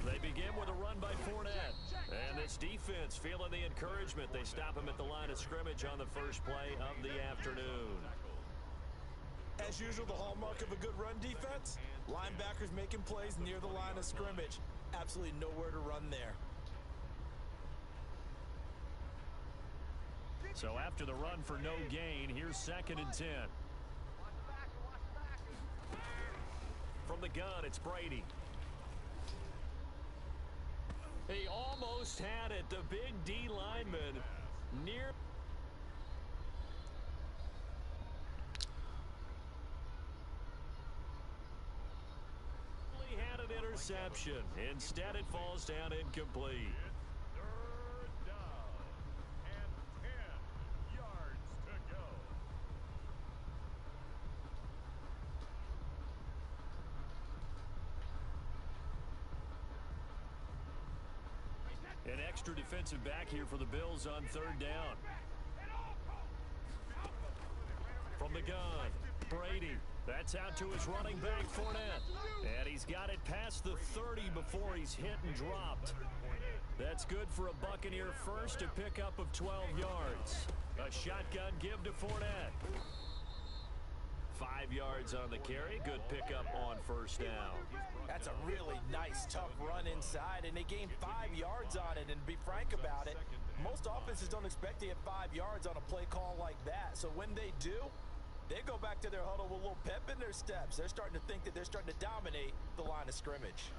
They begin with a run by Fournette. And this defense feeling the encouragement. They stop him at the line of scrimmage on the first play of the afternoon. As usual, the hallmark of a good run defense, linebackers making plays near the line of scrimmage. Absolutely nowhere to run there. So after the run for no gain, here's second and 10. From the gun, it's Brady. He almost had it. The big D lineman near. He had an interception. Instead, it falls down incomplete. Third down and 10 yards to go. An extra defensive back here for the Bills on third down. From the gun, Brady. That's out to his running back, Fournette. And he's got it past the 30 before he's hit and dropped. That's good for a Buccaneer first, to pick up of 12 yards. A shotgun give to Fournette. 5 yards on the carry. Good pickup on first down. That's a really nice, tough run inside, and they gained 5 yards on it. And to be frank about it, most offenses don't expect to get 5 yards on a play call like that. So when they do, they go back to their huddle with a little pep in their steps. They're starting to think that they're starting to dominate the line of scrimmage.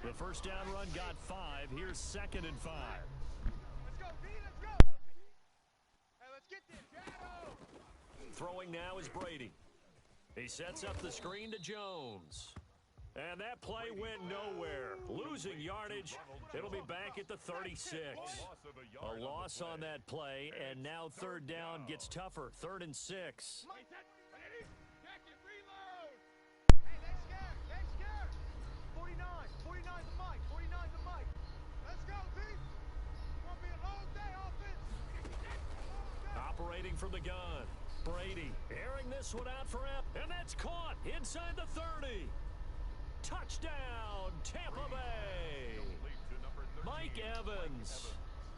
The first down run got 5. Here's second and 5. Let's go, D, let's go. Hey, let's get this, Shadow. Throwing now is Brady. He sets up the screen to Jones. And that play went nowhere. Losing yardage. It'll be back at the 36. A loss on that play, and now third down gets tougher. 3rd and 6. Hey, let's go, let's go. 49 the mic, 49 the mic. Let's go, D. It's gonna be a long day, offense. Operating from the gun. Brady airing this one out for him, and that's caught inside the 30. Touchdown, Tampa Bay. Mike Evans,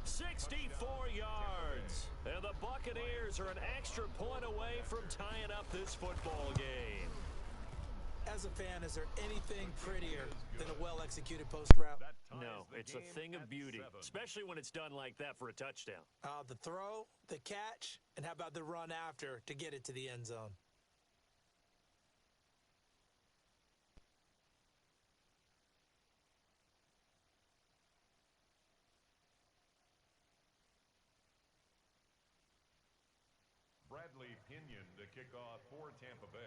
64 yards. And the Buccaneers are an extra point away from tying up this football game. As a fan, is there anything prettier than a well-executed post route? No, it's a thing of beauty, especially when it's done like that for a touchdown. The throw, the catch, and how about the run after to get it to the end zone? Bradley Pinion to kick off for Tampa Bay.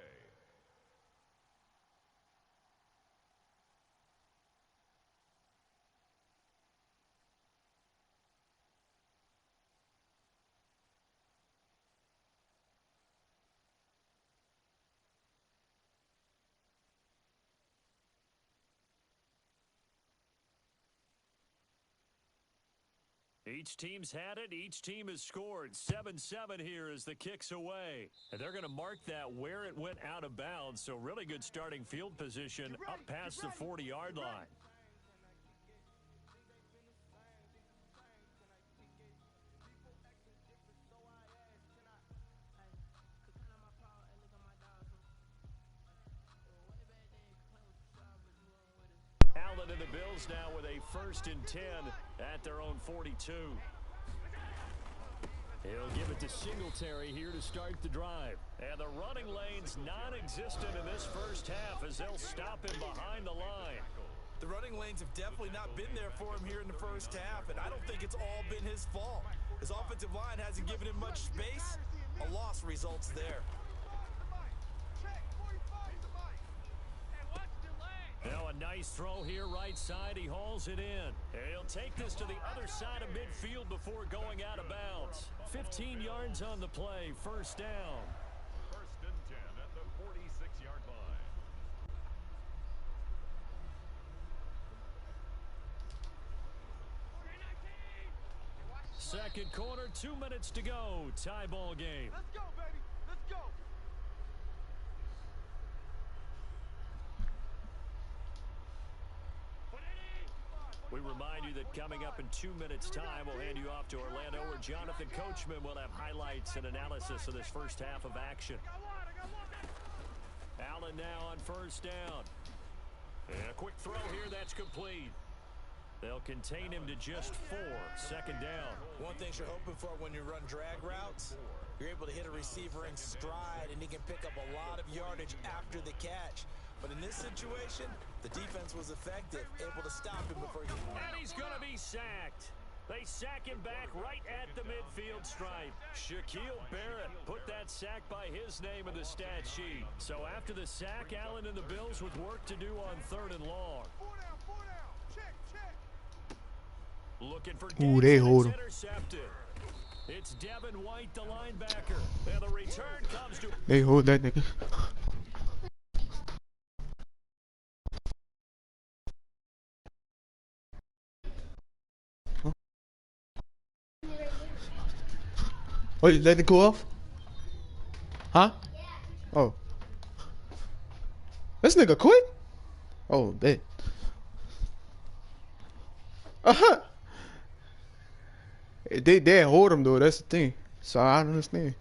Each team's had it. Each team has scored. 7-7 here as the kick's away. And they're going to mark that where it went out of bounds. So really good starting field position up past the 40-yard line. Allen and the Bills now with a 1st and 10 at their own 42. He'll give it to Singletary here to start the drive. And the running lane's non-existent in this first half as they'll stop him behind the line. The running lanes have definitely not been there for him here in the first half, and I don't think it's all been his fault. His offensive line hasn't given him much space. A loss results there. Now a nice throw here right side. He hauls it in. He'll take this to the other side of midfield before going out of bounds. 15 yards on the play. 1st down. 1st and 10 at the 46-yard line. Second quarter, 2 minutes to go. Tie ball game. Let's go, baby. Let's go. We remind you that coming up in 2 minutes' time, we'll hand you off to Orlando, where Jonathan Coachman will have highlights and analysis of this first half of action. Allen now on 1st down. And a quick throw here, that's complete. They'll contain him to just 4. 2nd down. One thing you're hoping for when you run drag routes, you're able to hit a receiver in stride, and he can pick up a lot of yardage after the catch. But in this situation, the defense was effective, able to stop him before he... And he's going to be sacked. They sack him back right at the midfield stripe. Shaquille Barrett put that sack by his name in the stat sheet. So after the sack, Allen and the Bills with work to do on 3rd and long. 4 down. Check. Looking for Ooh, they hold him. Intercepted. It's Devin White, the linebacker. And the return comes to... They hold that nigga. Oh, you let it go off? Huh? Oh. This nigga quit? Oh, bet. Uh-huh. They hold him though, that's the thing. So I don't understand.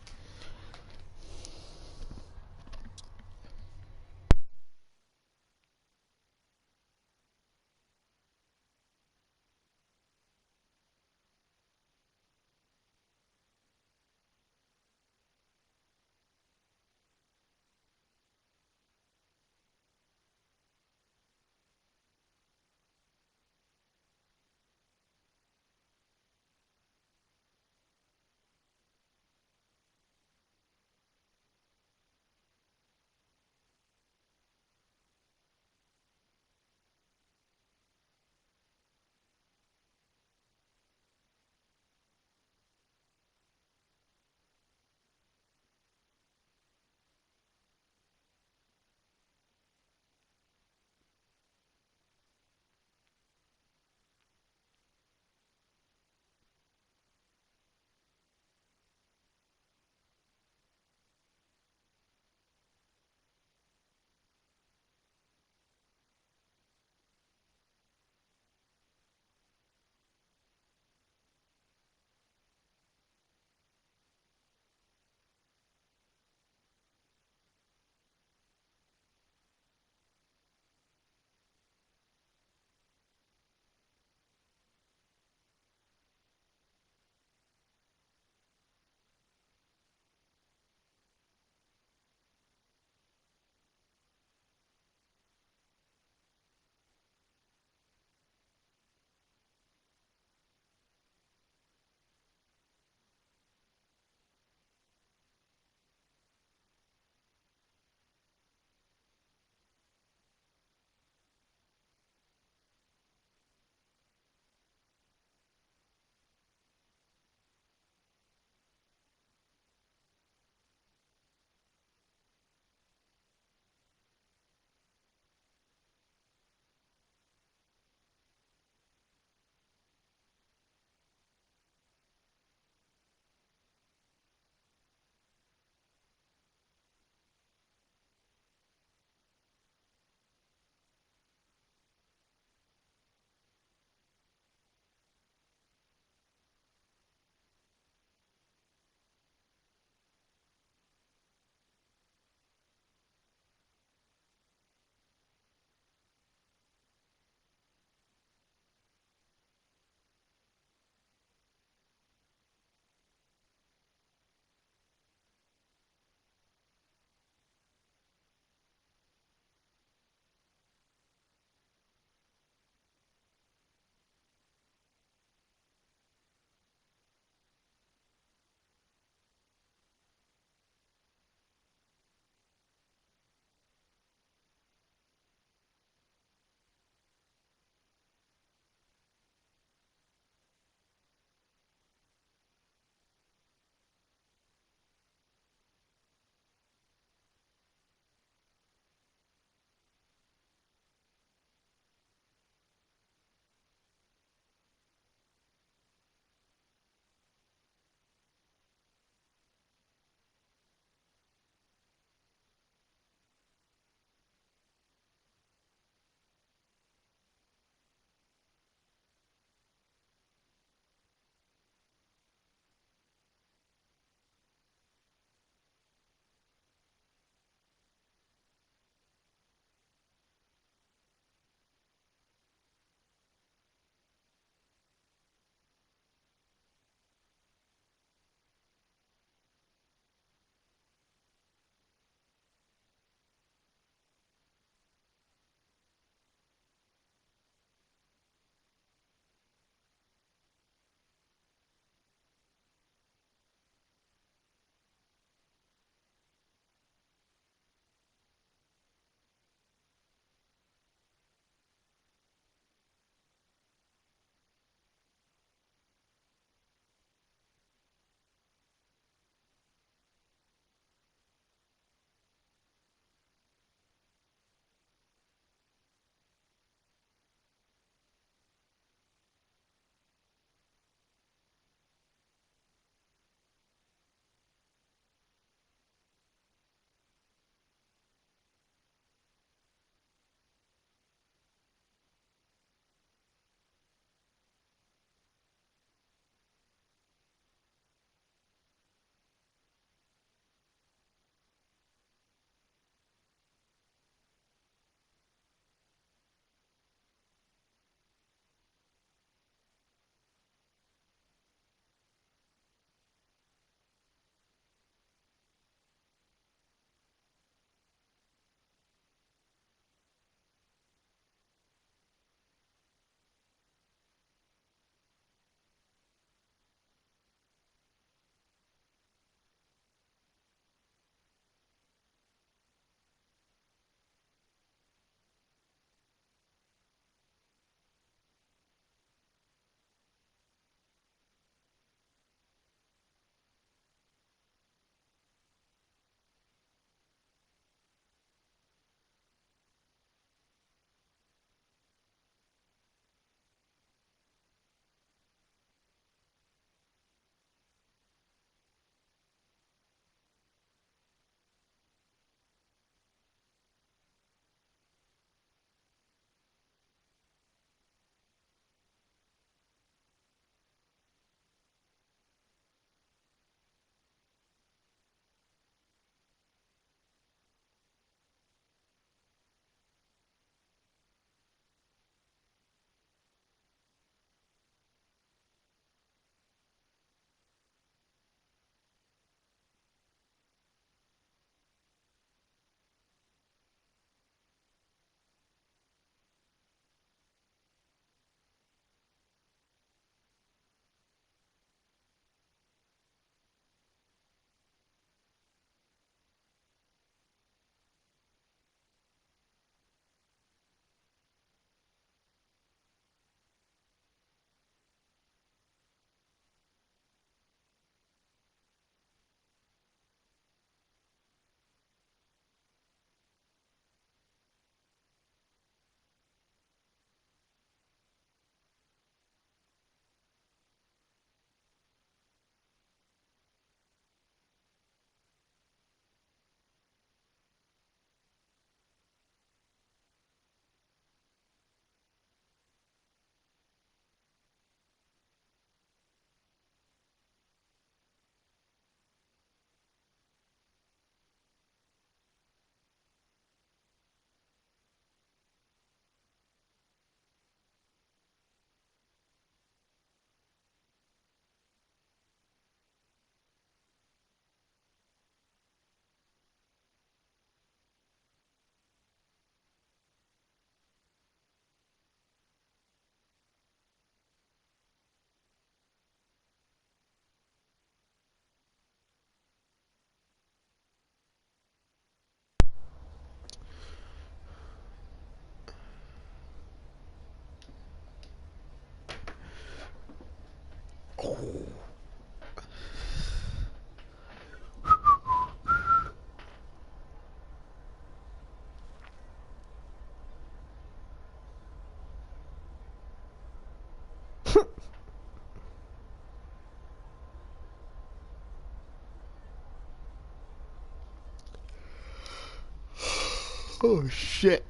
Oh shit.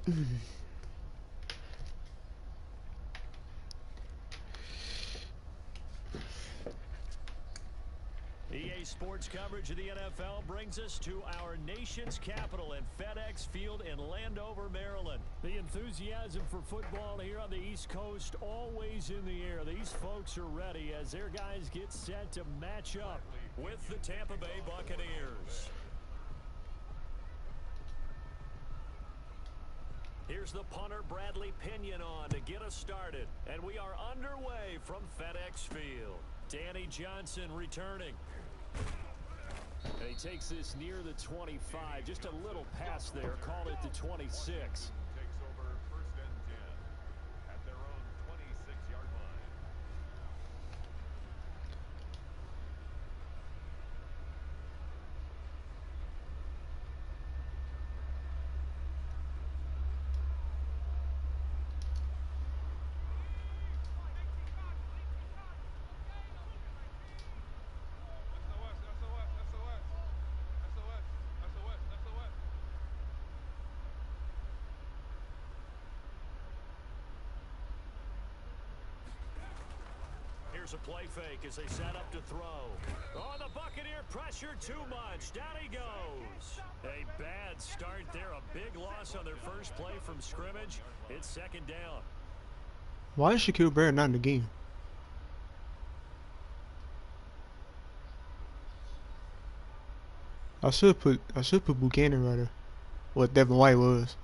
EA Sports coverage of the NFL brings us to our nation's capital at FedEx Field in Landover, Maryland. The enthusiasm for football here on the East Coast always in the air. These folks are ready as their guys get set to match up with the Tampa Bay Buccaneers. Here's the punter, Bradley Pinion, on to get us started. And we are underway from FedEx Field. Danny Johnson returning. And he takes this near the 25. Just a little pass there. Call it the 26. Takes over 1st and 10 at their own 26-yard line. Here's a play fake as they set up to throw. Oh, the Buccaneer pressure too much. Down he goes. A bad start there. A big loss on their first play from scrimmage. It's 2nd down. Why is Shaquille Barrett not in the game? I should put Buchanan right there. What Devin White was.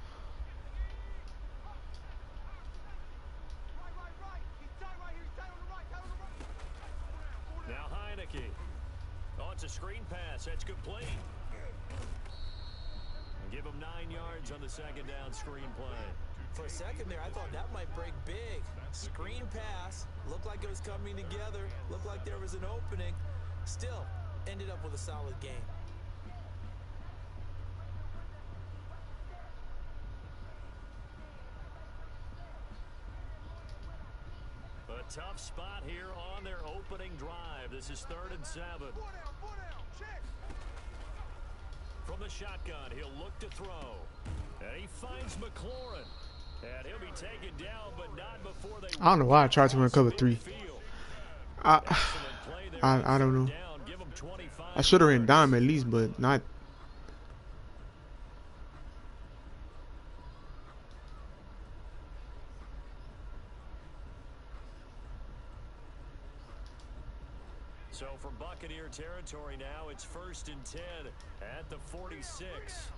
A screen pass, that's complete. Give him 9 yards on the 2nd down screen play. For a second there, I thought that might break big. Screen pass, looked like it was coming together, looked like there was an opening. Still, ended up with a solid game. A tough spot here on their opening drive. This is 3rd and 7. From the shotgun, he'll look to throw. And he finds McLaurin. And he'll be taken down, but not before they... I don't know why I tried to run cover 3. I don't know. I should have ran dime at least, but not... So from Buccaneer territory now, it's 1st and 10 at the 46.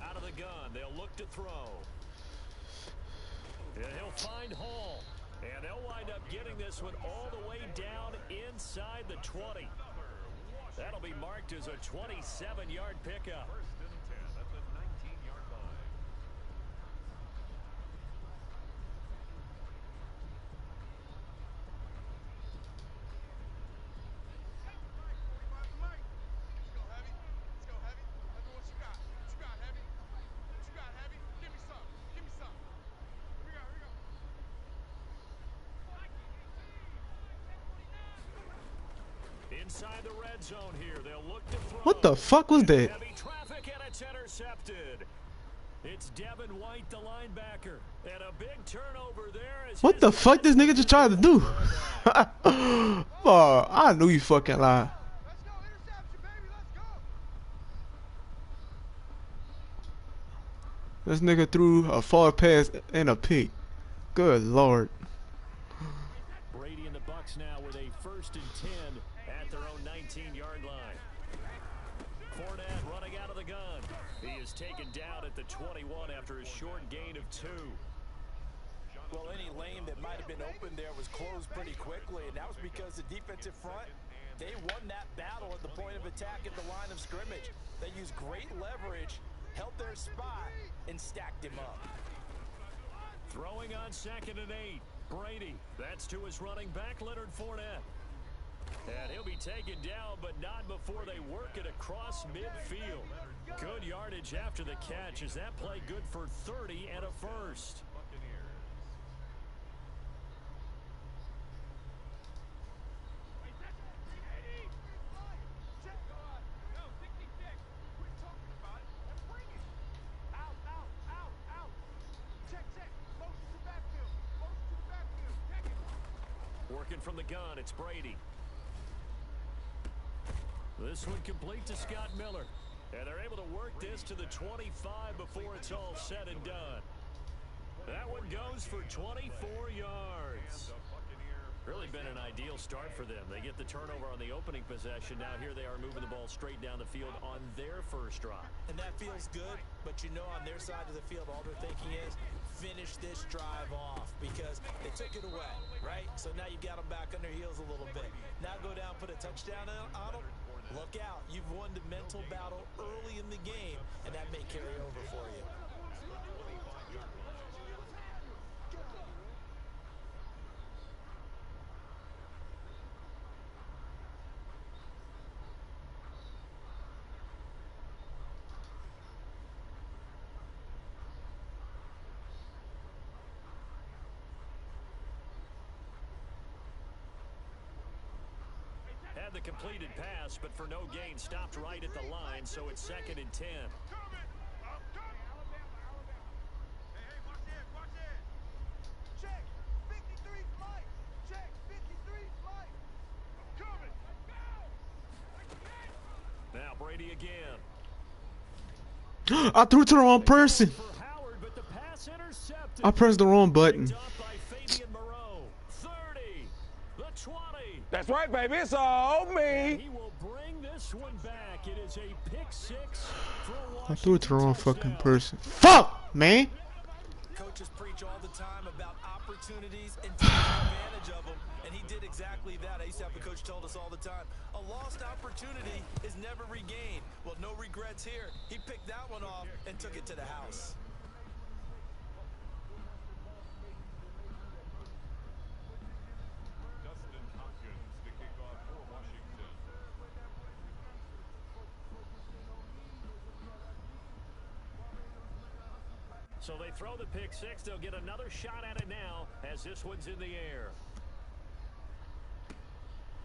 Out of the gun, they'll look to throw. And he'll find Hall. And they'll wind up getting this one all the way down inside the 20. That'll be marked as a 27-yard pickup. 1st and 10 at the 19-yard line. Inside the red zone here, they'll look to throw. What the fuck was that? Heavy traffic and it's intercepted. It's Devin White, the linebacker, and a big turnover there. What the fuck this nigga just tried to do? Oh, I knew you fucking lied. Let's go, interception, baby, let's go. This nigga threw a far pass and a pick. Good lord. Brady and the Bucs now with a 1st and 10 at their own 19-yard line. Fournette running out of the gun. He is taken down at the 21 after a short gain of 2. Well, any lane that might have been open there was closed pretty quickly, and that was because the defensive front, they won that battle at the point of attack at the line of scrimmage. They used great leverage, held their spot, and stacked him up. Throwing on 2nd and 8. Brady. That's to his running back, Leonard Fournette. And he'll be taken down, but not before they work it across midfield. Good yardage after the catch. Is that play good for 30 and a first? Working from the gun, it's Brady. This one complete to Scott Miller. And they're able to work this to the 25 before it's all said and done. That one goes for 24 yards. Really been an ideal start for them. They get the turnover on the opening possession. Now here they are moving the ball straight down the field on their first drive. And that feels good, but you know on their side of the field, all they're thinking is finish this drive off because they took it away, right? So now you got them back on their heels a little bit. Now go down, put a touchdown on them. Look out. You've won the mental battle early in the game, and that may carry over for you. Had the completed pass, but for no gain, stopped right at the line, so it's 2nd and 10. Check, 53 flight. Check, 53 flight. I'm coming. Now Brady again. I threw it to the wrong person. For Howard, but the pass intercepted. I pressed the wrong button. Picked up by Fabian Moreau. 30, the 20. That's right, baby. It's all me. He will bring this one back. It is a pick 6 for Washington. I threw it to the wrong fucking person. Fuck, man. Coaches preach all the time about opportunities and taking advantage of them, and he did exactly that. I used to have a coach told us all the time, a lost opportunity is never regained. Well, no regrets here. He picked that one off and took it to the house. So they throw the pick 6. They'll get another shot at it now as this one's in the air.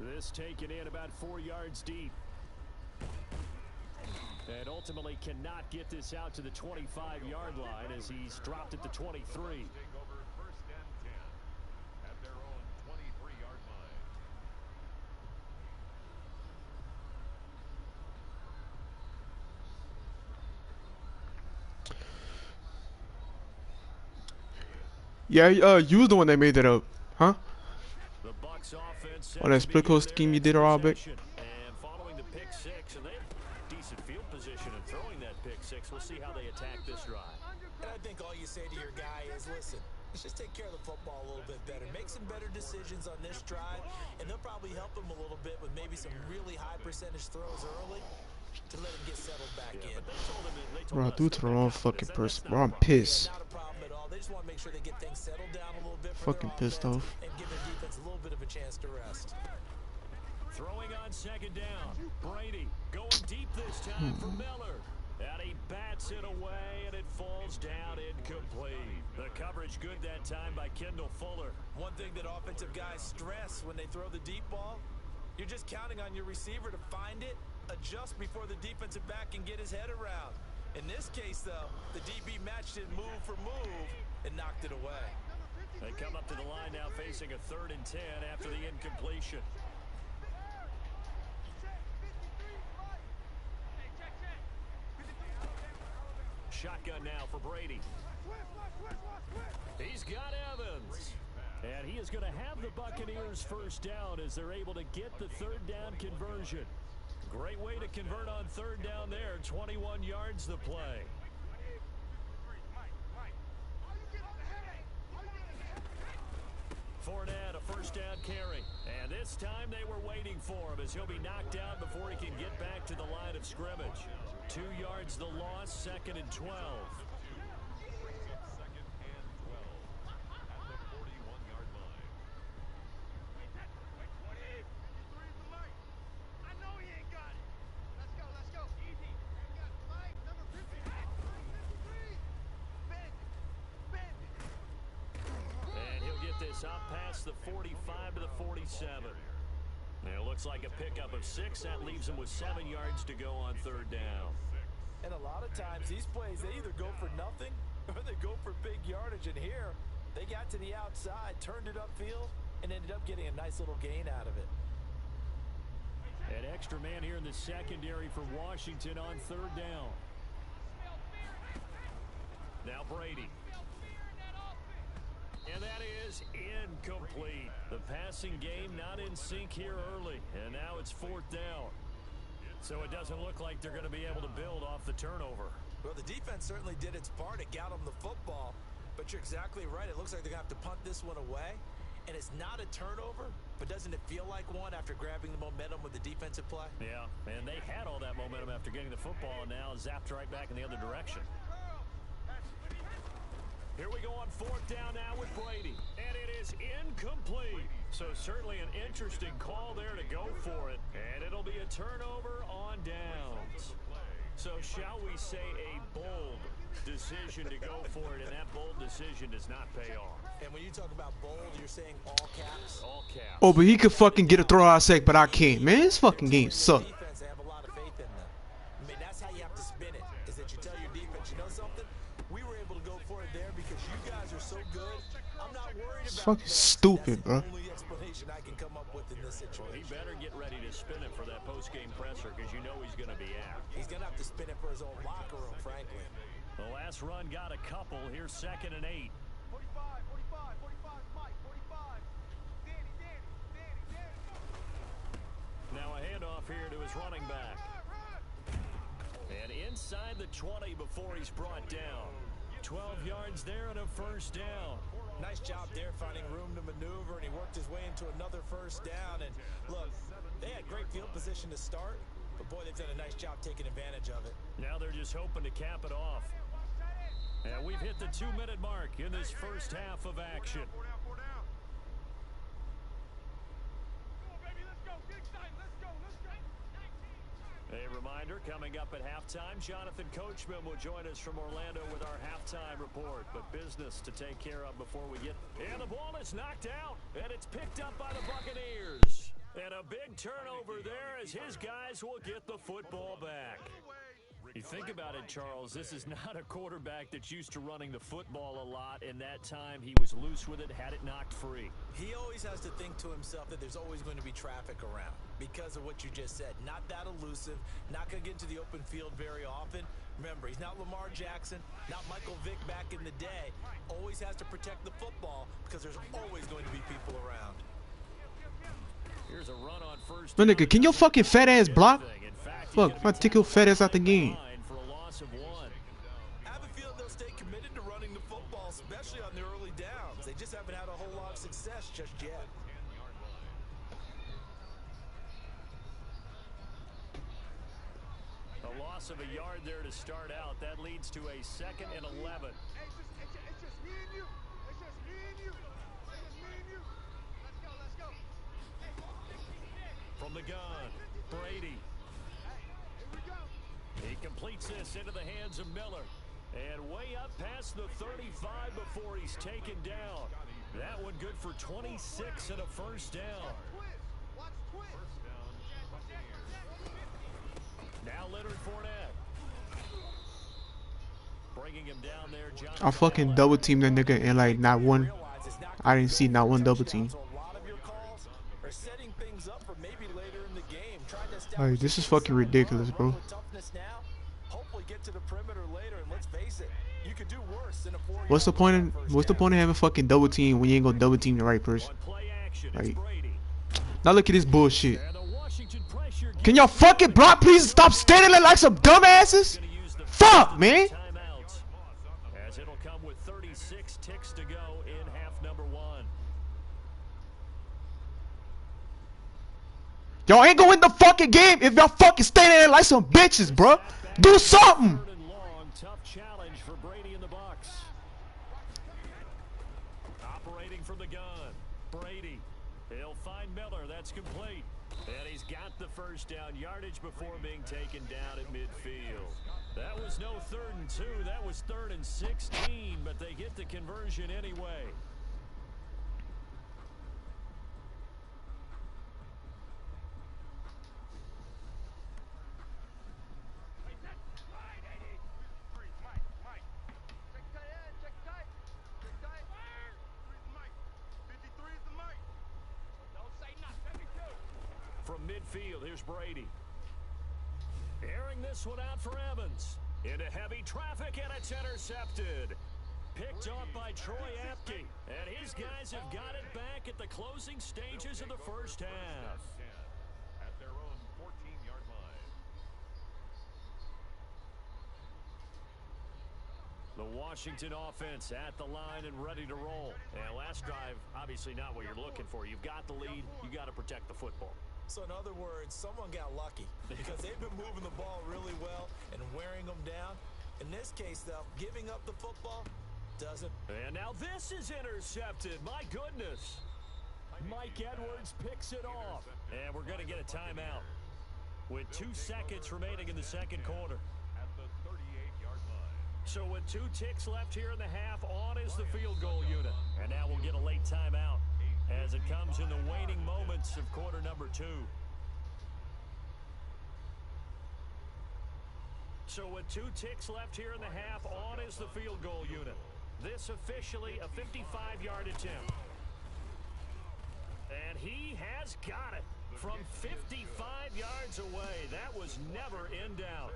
This taken in about 4 yards deep. And ultimately cannot get this out to the 25-yard line as he's dropped at the 23. Yeah, you was the one that made that up, huh? The Bucs offense On that split coast scheme you did, Robert. And following the pick 6, and they have decent field position and throwing that pick 6. We'll see how they attack this drive. And I think all you say to your guy is, listen, let's just take care of the football a little bit better. Make some better decisions on this drive, and they'll probably help him a little bit with maybe some really high percentage throws early to let him get settled back in. But they told him, Bro, I threw it to the wrong fucking person. Bro, I'm pissed. Not a problem at all. They just want to make sure they get things settled down a little bit for Fucking their pissed offense off. and give their defense a little bit of a chance to rest. Throwing on 2nd down. Brady going deep this time for Miller. And he bats it away, and it falls down incomplete. The coverage good that time by Kendall Fuller. One thing that offensive guys stress when they throw the deep ball, you're just counting on your receiver to find it, adjust before the defensive back can get his head around. In this case, though, the DB matched it move for move and knocked it away. They come up to the line now facing a 3rd and 10 after the incompletion. Shotgun now for Brady. He's got Evans. And he is going to have the Buccaneers first down as they're able to get the 3rd down conversion. Great way to convert on 3rd down there. 21 yards the play. Fournette, a first down carry. And this time they were waiting for him as he'll be knocked out before he can get back to the line of scrimmage. 2 yards the loss, 2nd and 12. pass up past the 45 to the 47. Now it looks like a pickup of 6. That leaves them with 7 yards to go on third down. And a lot of times these plays, they either go for nothing or they go for big yardage. And here, they got to the outside, turned it upfield, and ended up getting a nice little gain out of it. An extra man here in the secondary for Washington on third down. Now Brady. And that is incomplete. The passing game not in sync here early. And now it's fourth down. So it doesn't look like they're going to be able to build off the turnover. Well, the defense certainly did its part. It got them the football. But you're exactly right. It looks like they're going to have to punt this one away. And it's not a turnover, but doesn't it feel like one after grabbing the momentum with the defensive play? Yeah, and they had all that momentum after getting the football and now zapped right back in the other direction. Here we go on fourth down now with Brady. And it is incomplete. So certainly an interesting call there to go for it. And it'll be a turnover on downs. So shall we say a bold decision to go for it, and that bold decision does not pay off. And when you talk about bold, you're saying all caps? All caps. Oh, but he could fucking get a throw out sack, but I can't, man. This fucking game sucks. Defense, I have a lot of faith in them. I mean, that's how you have to spin it, is that you tell your defense, you know something? We were able to go for it there because you guys are so good. I'm not worried about It's fucking stupid, bro. That's the only explanation I can come up with in this situation. Well, he better get ready to spin it for that post-game presser because you know he's going to be out. He's going to have to spin it for his own locker room, frankly. The last run got a couple. Here's 2nd and 8. 45, 45, Mike, 45. Danny. Now a handoff here to his running back. And inside the 20 before he's brought down. 12 yards there and a first down. Nice job there finding room to maneuver, and he worked his way into another first down. And look, they had great field position to start, but boy, they've done a nice job taking advantage of it. Now they're just hoping to cap it off. And we've hit the 2-minute mark in this first half of action. Four down. Come on, baby, let's go. Get excited. Let's go. A reminder, coming up at halftime, Jonathan Coachman will join us from Orlando with our halftime report. But business to take care of before we get... And the ball is knocked out, and it's picked up by the Buccaneers. And a big turnover there as his guys will get the football back. You think about it, Charles, this is not a quarterback that's used to running the football a lot, and that time he was loose with it, had it knocked free. He always has to think to himself that there's always going to be traffic around because of what you just said. Not that elusive, not going to get into the open field very often. Remember, he's not Lamar Jackson, not Michael Vick back in the day. Always has to protect the football because there's always going to be people around. Here's a run on first. My nigga, can your fucking fat ass block? Fuck, if I take your fat ass out the game. For a loss of 1. I have a feeling they'll stay committed to running the football, especially on the early downs. They just haven't had a whole lot of success just yet. A loss of a yard there to start out. That leads to a 2nd and 11. Hey, it's just me and you. It's just me and you. Let's go. From the gun, Brady. He completes this into the hands of Miller. And way up past the 35 before he's taken down. That one good for 26 and a first down. Now Leonard Fournette. Bringing him down there, John. I fucking double team that nigga and like not one. I didn't see not one double team. Like, this is fucking ridiculous, bro. What's the point of having fucking double team when you ain't gonna double team the right person? Like, now look at this bullshit. Can y'all fucking block, please? Stop standing there like some dumbasses. Fuck, man. As it'll come with 36 ticks to go in half number 1. Y'all ain't gonna win the fucking game if y'all fucking standing there like some bitches, bro. Do something. Tough challenge for Brady and the Bucks. Operating from the gun, Brady. He'll find Miller. That's complete. And he's got the first down yardage before being taken down at midfield. That was no 3rd and 2. That was 3rd and 16, but they get the conversion anyway. midfield. Here's Brady. Airing this one out for Evans. Into heavy traffic, and it's intercepted. Picked off by Troy Apke. And his guys have got it back at the closing stages of the first half. At their own 14-yard line. The Washington offense at the line and ready to roll. And last drive, obviously not what you're looking for. You've got the lead. You got to protect the football. So in other words, someone got lucky because they've been moving the ball really well and wearing them down. In this case, though, giving up the football doesn't. And now this is intercepted. My goodness. Mike Edwards picks it off. And we're going to get a timeout with 2 seconds remaining in the second quarter. At the 38-yard line. So with 2 ticks left here in the half, on is the field goal unit. And now we'll get a late timeout as it comes in the waning moments of quarter number 2. So with 2 ticks left here in the half, on is the field goal unit. This officially a 55-yard attempt. And he has got it from 55 yards away. That was never in doubt.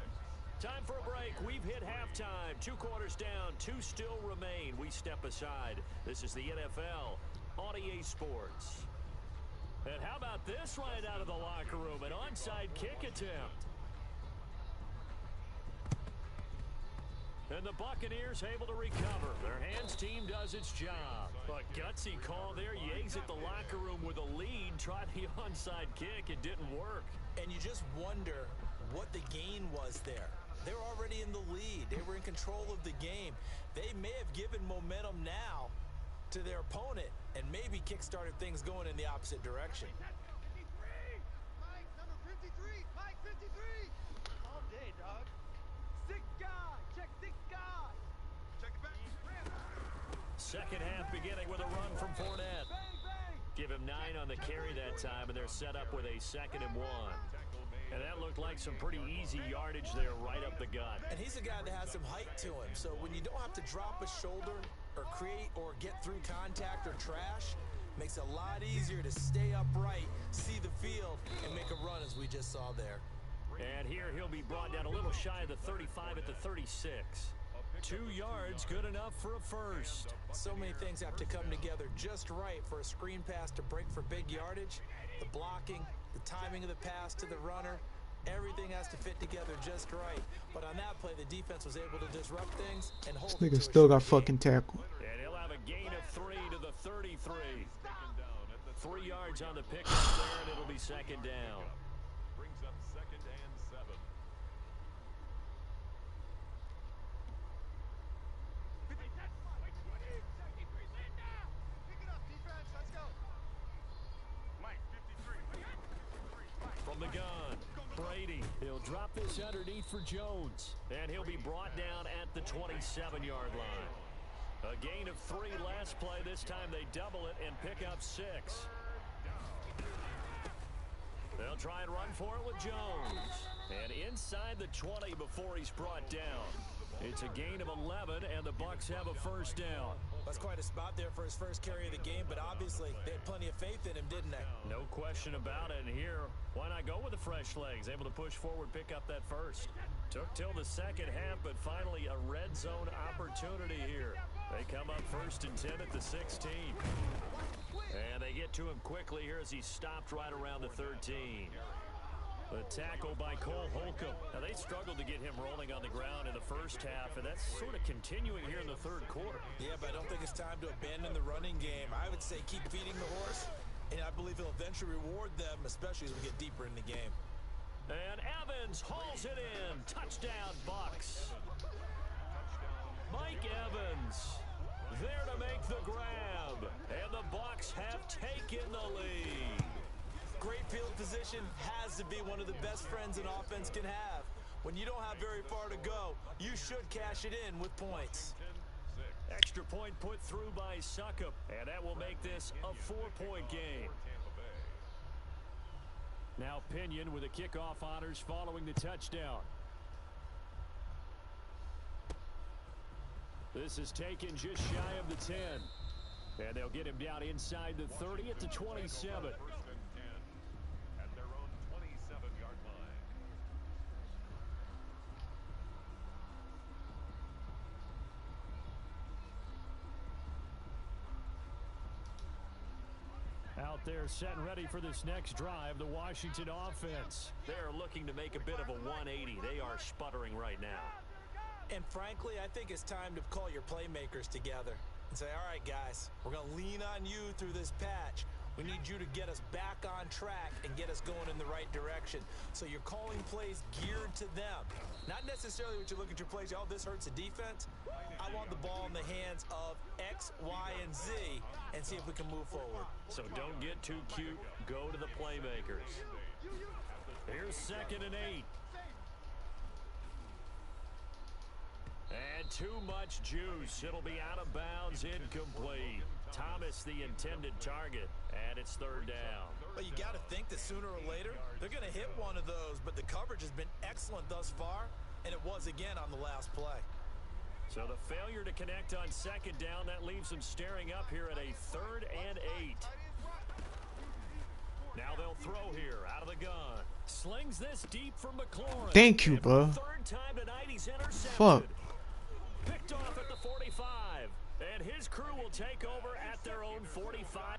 Time for a break. We've hit halftime. 2 quarters down, 2 still remain. We step aside. This is the NFL on EA Sports. And how about this right out of the locker room? An onside kick attempt. And the Buccaneers able to recover. Their hands team does its job. A gutsy call there. You exit the locker room with a lead. Try the onside kick. It didn't work. And you just wonder what the gain was there. They're already in the lead. They were in control of the game. They may have given momentum now to their opponent and maybe kick-started things going in the opposite direction. Mike, number 53. Mike, 53. All day, dog. Sick guy. Check sick guy. Check it back. Second half beginning with a run from Fournette. Bang, bang. Give him 9 on the carry that time, and they're set up with a 2nd and 1. And that looked like some pretty easy yardage there right up the gut. And he's a guy that has some height to him. So when you don't have to drop a shoulder or create or get through contact or trash, makes it a lot easier to stay upright, see the field, and make a run as we just saw there. And here he'll be brought down a little shy of the 35 at the 36. 2 yards, good enough for a first. So many things have to come together just right for a screen pass to break for big yardage. The blocking, the timing of the pass to the runner, everything has to fit together just right. But on that play, the defense was able to disrupt things and hold This it nigga to still a got short fucking gain. tackled. And he'll have a gain of 3 to the 33. 3 yards on the pickup there, and it'll be 2nd down. Brings up 2nd and 7. Pick it up, defense. Let's go. Mike, 53. From the gun, Brady. He'll drop this underneath for Jones. And he'll be brought down at the 27-yard line. A gain of 3 last play. This time they double it and pick up 6. They'll try and run for it with Jones. And inside the 20 before he's brought down. It's a gain of 11, and the Bucs have a first down. That's quite a spot there for his first carry of the game, but obviously they had plenty of faith in him, didn't they? No question about it. And here, why not go with the fresh legs? Able to push forward, pick up that first. Took till the second half, but finally a red zone opportunity here. They come up 1st and 10 at the 16. And they get to him quickly here as he stopped right around the 13. The tackle by Cole Holcomb. Now, they struggled to get him rolling on the ground in the first half, and that's sort of continuing here in the third quarter. Yeah, but I don't think it's time to abandon the running game. I would say keep feeding the horse, and I believe he'll eventually reward them, especially as we get deeper in the game. And Evans hauls it in. Touchdown, Bucs. Mike Evans there to make the grab. And the Bucs have taken the lead. Great field position has to be one of the best friends an offense can have. When you don't have very far to go, you should cash it in with points. Extra point put through by Succop, and that will make this a 4-point game. Now Pinion with the kickoff honors following the touchdown. This is taken just shy of the 10. And they'll get him down inside the 30 at the 27. At their own they're set and ready for this next drive. The Washington offense. They're looking to make a bit of a 180. They are sputtering right now. And frankly, I think it's time to call your playmakers together and say, all right, guys, we're going to lean on you through this patch. We need you to get us back on track and get us going in the right direction. So you're calling plays geared to them. Not necessarily what you look at your plays, oh, this hurts the defense. I want the ball in the hands of X, Y, and Z and see if we can move forward. So don't get too cute. Go to the playmakers. Here's 2nd and 8. And too much juice. It'll be out of bounds, incomplete. Thomas the intended target, and it's 3rd down. But you got to think that sooner or later, they're going to hit one of those, but the coverage has been excellent thus far, and it was again on the last play. So the failure to connect on 2nd down, that leaves them staring up here at a 3rd and 8. Now they'll throw here out of the gun. Slings this deep from McLaurin. Thank you, bro. 3rd time tonight he's intercepted. Fuck. Picked off at the 45. And his crew will take over at their own 45.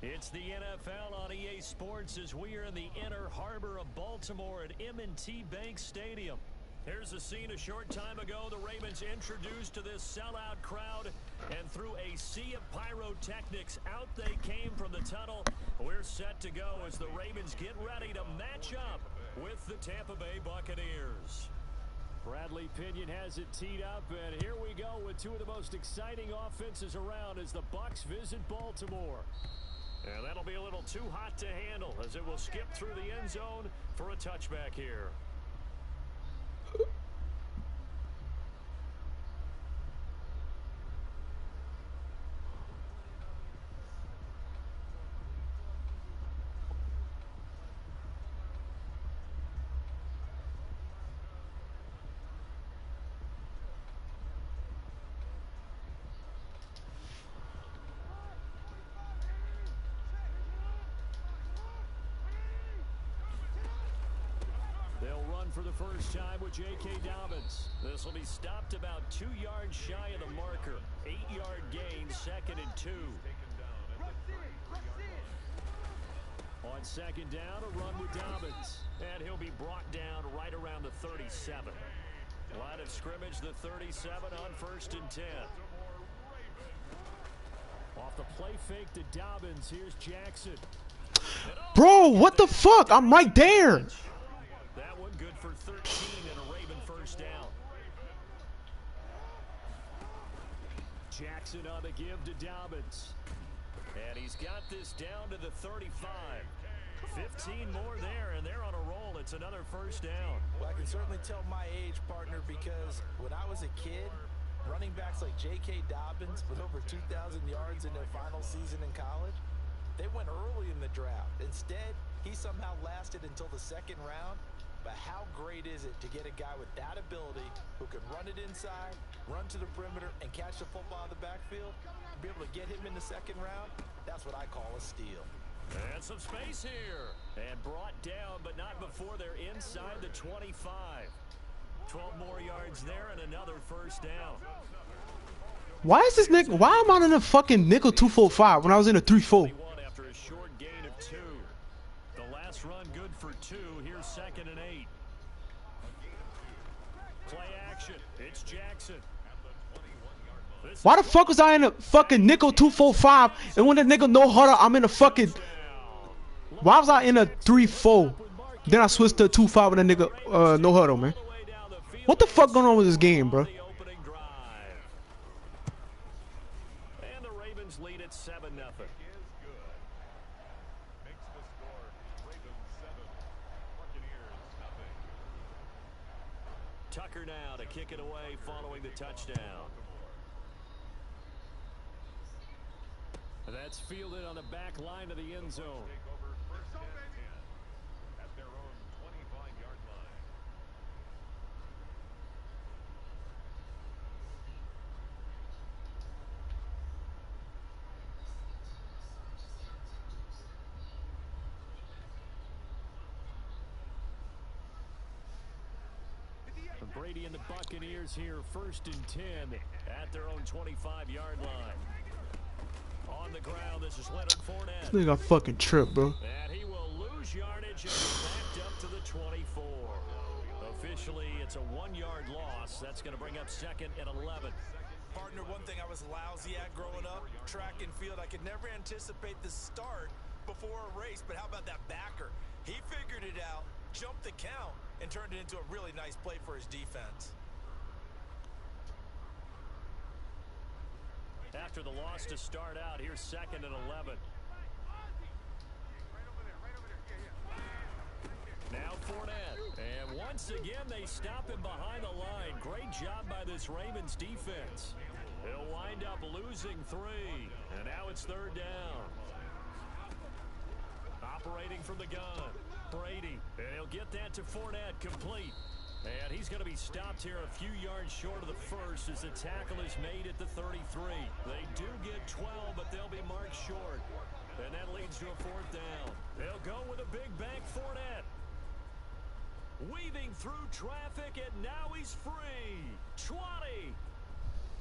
It's the NFL on EA Sports as we are in the inner harbor of Baltimore at M&T Bank Stadium. Here's a scene a short time ago. The Ravens introduced to this sellout crowd, and through a sea of pyrotechnics, out they came from the tunnel. We're set to go as the Ravens get ready to match up with the Tampa Bay Buccaneers. Bradley Pinion has it teed up, and here we go with two of the most exciting offenses around as the Bucs visit Baltimore. And that'll be a little too hot to handle as it will skip through the end zone for a touchback here. For the first time with J.K. Dobbins. This will be stopped about 2 yards shy of the marker. 8-yard gain, 2nd and 2. On 2nd down, a run with Dobbins. And he'll be brought down right around the 37. Line of scrimmage, the 37 on 1st and 10. Off the play fake to Dobbins, here's Jackson. Bro, what the fuck? I'm right there. That one good for 13 and a Raven first down. Jackson on the give to Dobbins. And he's got this down to the 35. 15 more there, and they're on a roll. It's another first down. Well, I can certainly tell my age, partner, because when I was a kid, running backs like J.K. Dobbins with over 2,000 yards in their final season in college, they went early in the draft. Instead, he somehow lasted until the 2nd round. But how great is it to get a guy with that ability who can run it inside, run to the perimeter, and catch the football in the backfield? Be able to get him in the 2nd round? That's what I call a steal. And some space here. And brought down, but not before they're inside the 25. 12 more yards there and another first down. Why is this nigga? Why am I in a fucking nickel 2-4-5 when I was in a 3-4? After a short gain of 2. The last run good for 2. Here's 2nd and 8. Play action. It's Jackson. Why the fuck was I in a fucking nickel 2-4-5 and when the nigga no huddle, I'm in a fucking... Why was I in a 3-4? Then I switched to a 2-5 with a nigga no huddle, man. What the fuck going on with this game, bro? And the Ravens lead at 7-0. Tucker now to kick it away following the touchdown. That's fielded on the back line of the end zone. At their own 25-yard line. Brady and the Buccaneers here, 1st and 10 at their own 25-yard line. On the ground, this is Leonard Fournette. This nigga fucking trip, bro. And he will lose yardage and backed up to the 24. Officially, it's a 1-yard loss. That's going to bring up 2nd and 11. Partner, one thing I was lousy at growing up, track and field, I could never anticipate the start before a race, but how about that backer? He figured it out, jumped the count, and turned it into a really nice play for his defense. After the loss to start out, here's 2nd and 11. Now Fournette. And once again, they stop him behind the line. Great job by this Ravens defense. He'll wind up losing 3. And now it's 3rd down. Operating from the gun. Brady. And he'll get that to Fournette, complete. And he's going to be stopped here a few yards short of the first as the tackle is made at the 33. They do get 12, but they'll be marked short. And that leads to a 4th down. They'll go with a big bank Fournette. Weaving through traffic, and now he's free. 20.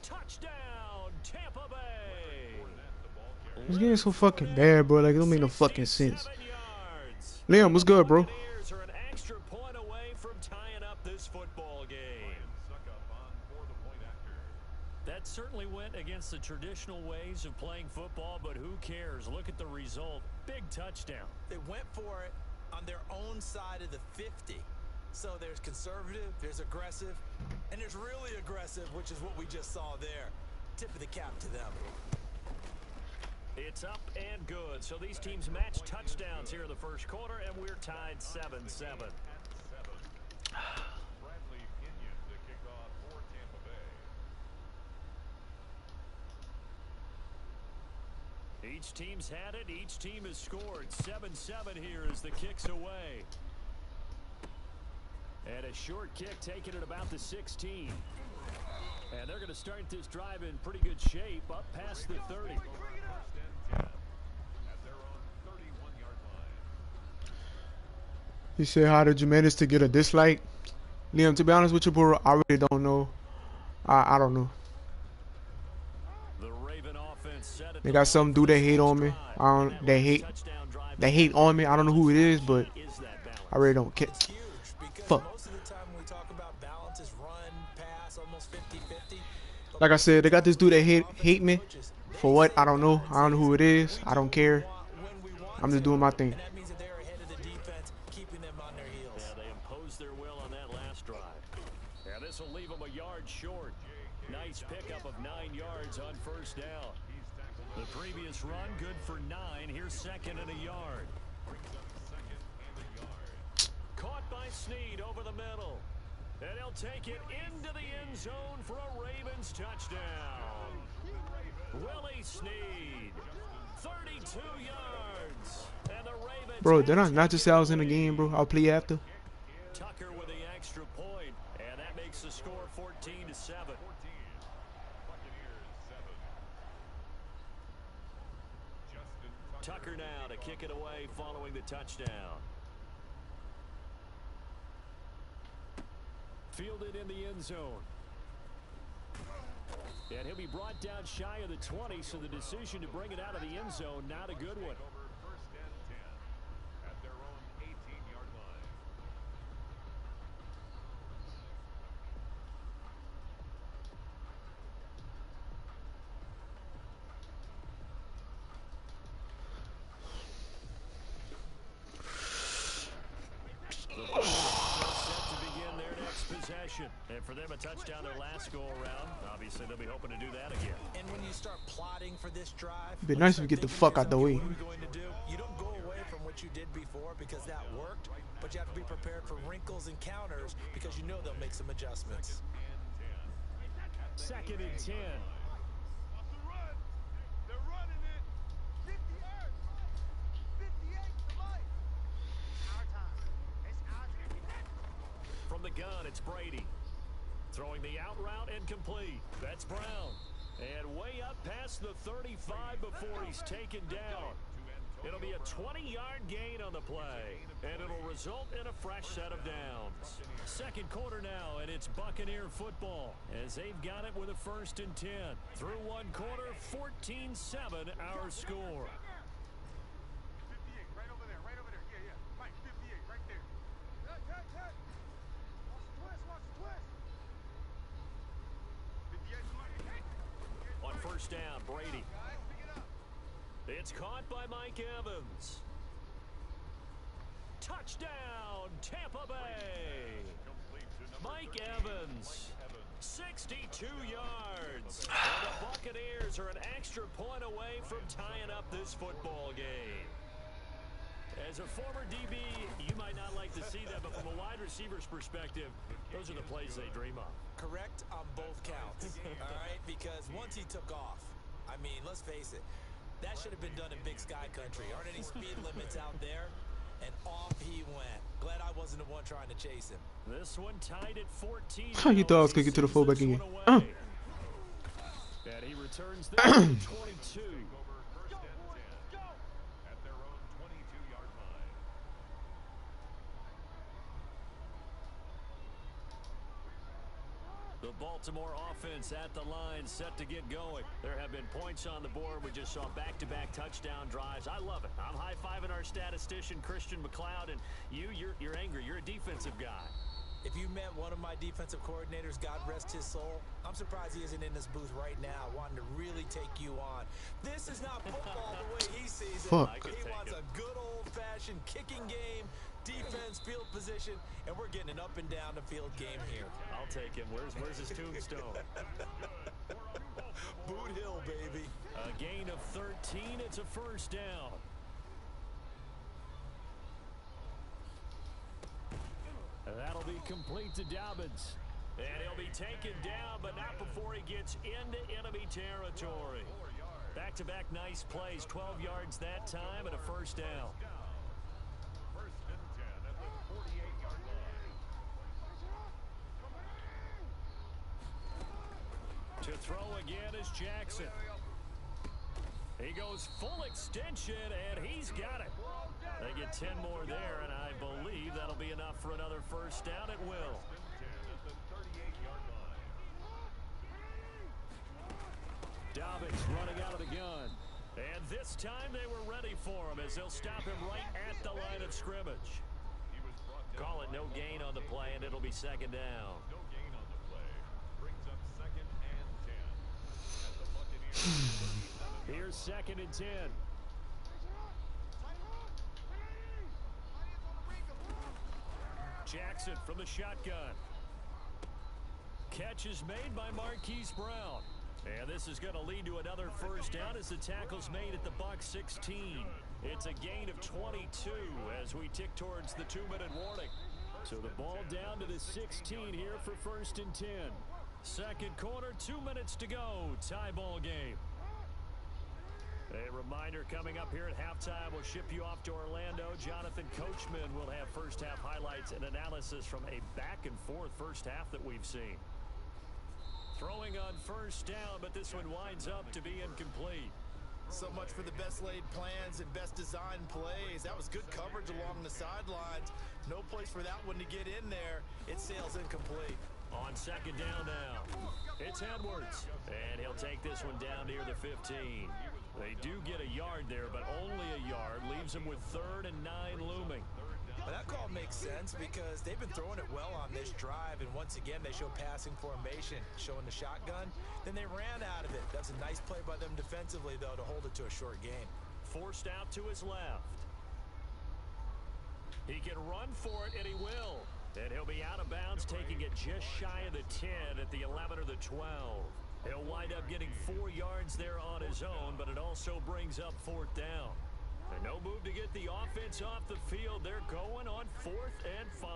Touchdown, Tampa Bay. This game is so fucking bad, bro. Like, it don't make no fucking sense. Liam, what's good, bro? Buccaneers are an extra point away from tying up this football game. That certainly went against the traditional ways of playing football, but who cares? Look at the result. Big touchdown. They went for it on their own side of the 50. So there's conservative, there's aggressive, and there's really aggressive, which is what we just saw there. Tip of the cap to them. It's up and good. So these teams match touchdowns here in the first quarter, and we're tied 7-7. Each team's had it. Each team has scored. 7-7 here as the kick's away. And a short kick taken at about the 16. And they're going to start this drive in pretty good shape up past the 30. He said, how did you manage to get a dislike? Liam, to be honest with you, bro, I really don't know. I don't know. The Raven offense set at They got some dude that hate on me. They hate on me. I don't know who it is, but I really don't care. Fuck. Most of the time when we talk about balance is run, pass, almost 50-50. Like I said, they got this dude that hate me. For what? I don't know. I don't know who it is. I don't care. I'm just doing my thing. And that means that they're ahead of the defense, keeping them on their heels. Yeah, they imposed their will on that last drive. Yeah, this will leave them a yard short. Nice pickup of 9 yards on first down. The previous run, good for 9. Here's second and a yard. Caught by Snead over the middle. And he'll take it into the end zone for a Ravens touchdown. Willie Snead, 32 yards. And the Ravens. Bro, did I not just say I was in the game, bro? I'll play after. Tucker with the extra point, and that makes the score 14-7. Tucker now to kick it away following the touchdown. Fielded in the end zone. And he'll be brought down shy of the 20, so the decision to bring it out of the end zone, not a good one. And for them, a touchdown their last go-around. Obviously, they'll be hoping to do that again. And when you start plotting for this drive, It'd be nice if we get the fuck out the way. You don't go away from what you did before because that worked, but you have to be prepared for wrinkles and counters because you know they'll make some adjustments. Second and 10. Off the run. They're running it. 50 yards. 58 to Mike. Our time. It's our time. From the gun, it's Brady. Throwing the out route and complete. That's Brown. And way up past the 35 before he's taken down. It'll be a 20-yard gain on the play. And it'll result in a fresh set of downs. Second quarter now, and it's Buccaneer football. As they've got it with a 1st and 10. Through one quarter, 14-7 our score. 58, right over there, right over there. Yeah, yeah. Mike, 58, right there. Touch. Watch the twist. 58, On first down, Brady. guys, pick it up. It's caught by Mike Evans. Touchdown, Tampa Bay. Mike Evans, 62 yards. And the Buccaneers are an extra point away from tying up this football game. As a former DB, you might not like to see that, but from a wide receiver's perspective, those are the plays they dream of. Correct on both counts, all right? Because once he took off, I mean, let's face it, that should have been done in Big Sky Country. Aren't any speed limits out there? And off he went. Glad I wasn't the one trying to chase him. This one tied at 14. You thought I was going to get to the fullback again. And he returns there to 22. The Baltimore offense at the line, set to get going. There have been points on the board. We just saw back-to-back touchdown drives. I love it. I'm high-fiving our statistician, Christian McLeod, and you're angry. You're a defensive guy. If you met one of my defensive coordinators, God rest his soul, I'm surprised he isn't in this booth right now wanting to really take you on. This is not football the way he sees it. Fuck. He wants a good old-fashioned kicking game, defense, field position, and we're getting an up-and-down-the-field game here. I'll take him. Where's his tombstone? Boot Hill, baby. A gain of 13. It's a first down. That'll be complete to Dobbins. And he'll be taken down, but not before he gets into enemy territory. Back-to-back nice plays, 12 yards that time and a first down. First and 10 at the 48-yard line. To throw again is Jackson. He goes full extension, and he's got it. They get 10 more there, and I believe that'll be enough for another first down at will. Dobbins running out of the gun. And this time they were ready for him as they'll stop him right at the line of scrimmage. Call it no gain on the play, and it'll be second down. No gain on the play. Brings up second and 10. At the Buccaneers. Here's second and 10. Jackson from the shotgun. Catch is made by Marquise Brown. And this is going to lead to another first down as the tackle's made at the Bucs 16. It's a gain of 22 as we tick towards the 2-minute warning. So the ball down to the 16 here for first and 10. Second quarter, 2 minutes to go. Tie ball game. A reminder coming up here at halftime, we'll ship you off to Orlando. Jonathan Coachman will have first half highlights and analysis from a back-and-forth first half that we've seen. Throwing on first down, but this one winds up to be incomplete. So much for the best laid plans and best designed plays. That was good coverage along the sidelines. No place for that one to get in there. It sails incomplete. On second down now, it's Edwards. And he'll take this one down near the 15. They do get a yard there, but only a yard. Leaves them with 3rd and 9 looming. Well, that call makes sense because they've been throwing it well on this drive, and once again they show passing formation, showing the shotgun. Then they ran out of it. That's a nice play by them defensively, though, to hold it to a short game. Forced out to his left. He can run for it, and he will. And he'll be out of bounds, taking it just shy of the 10 at the 11 or the 12. He'll wind up getting 4 yards there on his own, but it also brings up 4th down. And no move to get the offense off the field. They're going on 4th and 5.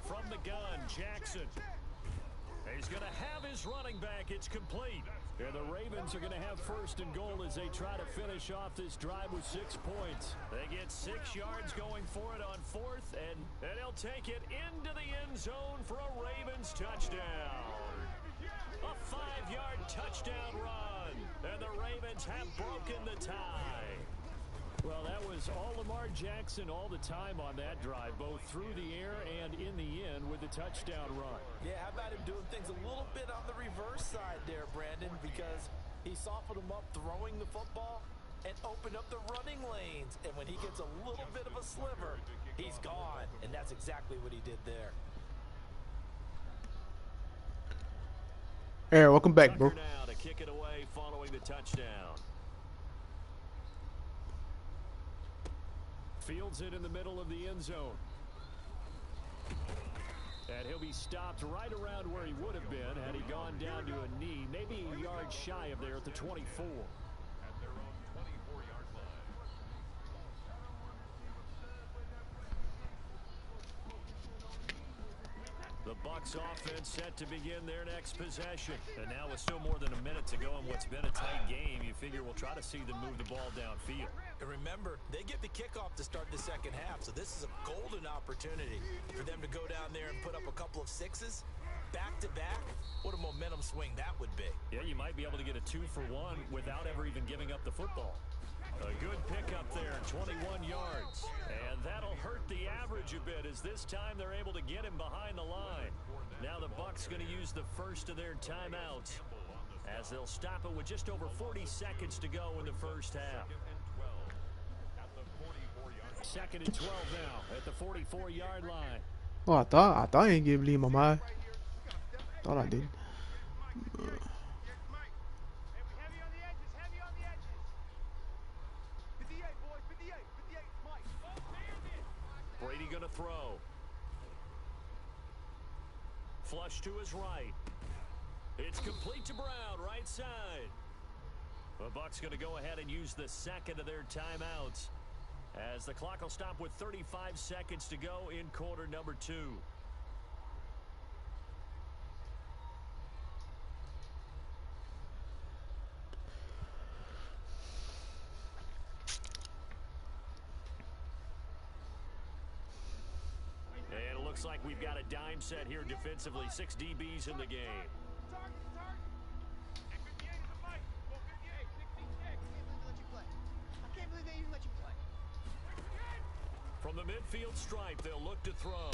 From the gun, Jackson. He's going to have his running back. It's complete. And the Ravens are going to have first and goal as they try to finish off this drive with 6 points. They get 6 yards going for it on 4th, and he'll take it into the end zone for a Ravens touchdown. A 5-yard touchdown run, and the Ravens have broken the tie. Well, that was all Lamar Jackson all the time on that drive, both through the air and in the end with the touchdown run. Yeah, how about him doing things a little bit on the reverse side there, Brandon, because he softened him up throwing the football and opened up the running lanes. And when he gets a little bit of a sliver, he's gone. And that's exactly what he did there. Hey, welcome back, bro. Now to kick it away following the touchdown. Fields it in the middle of the end zone. And he'll be stopped right around where he would have been had he gone down to a knee, maybe a yard shy of there at the 24. At their own 24-yard line. The Bucs offense set to begin their next possession. And now with still more than a minute to go in what's been a tight game, you figure we'll try to see them move the ball downfield. And remember, they get the kickoff to start the second half, so this is a golden opportunity for them to go down there and put up a couple of 6s back-to-back. What a momentum swing that would be. Yeah, you might be able to get a 2-for-1 without ever even giving up the football. A good pickup there, 21 yards. And that'll hurt the average a bit as this time they're able to get him behind the line. Now the Bucs going to use the first of their timeouts as they'll stop it with just over 40 seconds to go in the first half. 2nd and 12 now at the 44-yard line. Oh, I thought I ain't give Lee my mind. Thought I did. Brady going to throw. Flush to his right. It's complete to Brown, right side. The Bucs going to go ahead and use the second of their timeouts as the clock will stop with 35 seconds to go in quarter number 2. And it looks like we've got a dime set here defensively. 6 DBs in the game. From the midfield stripe, they'll look to throw.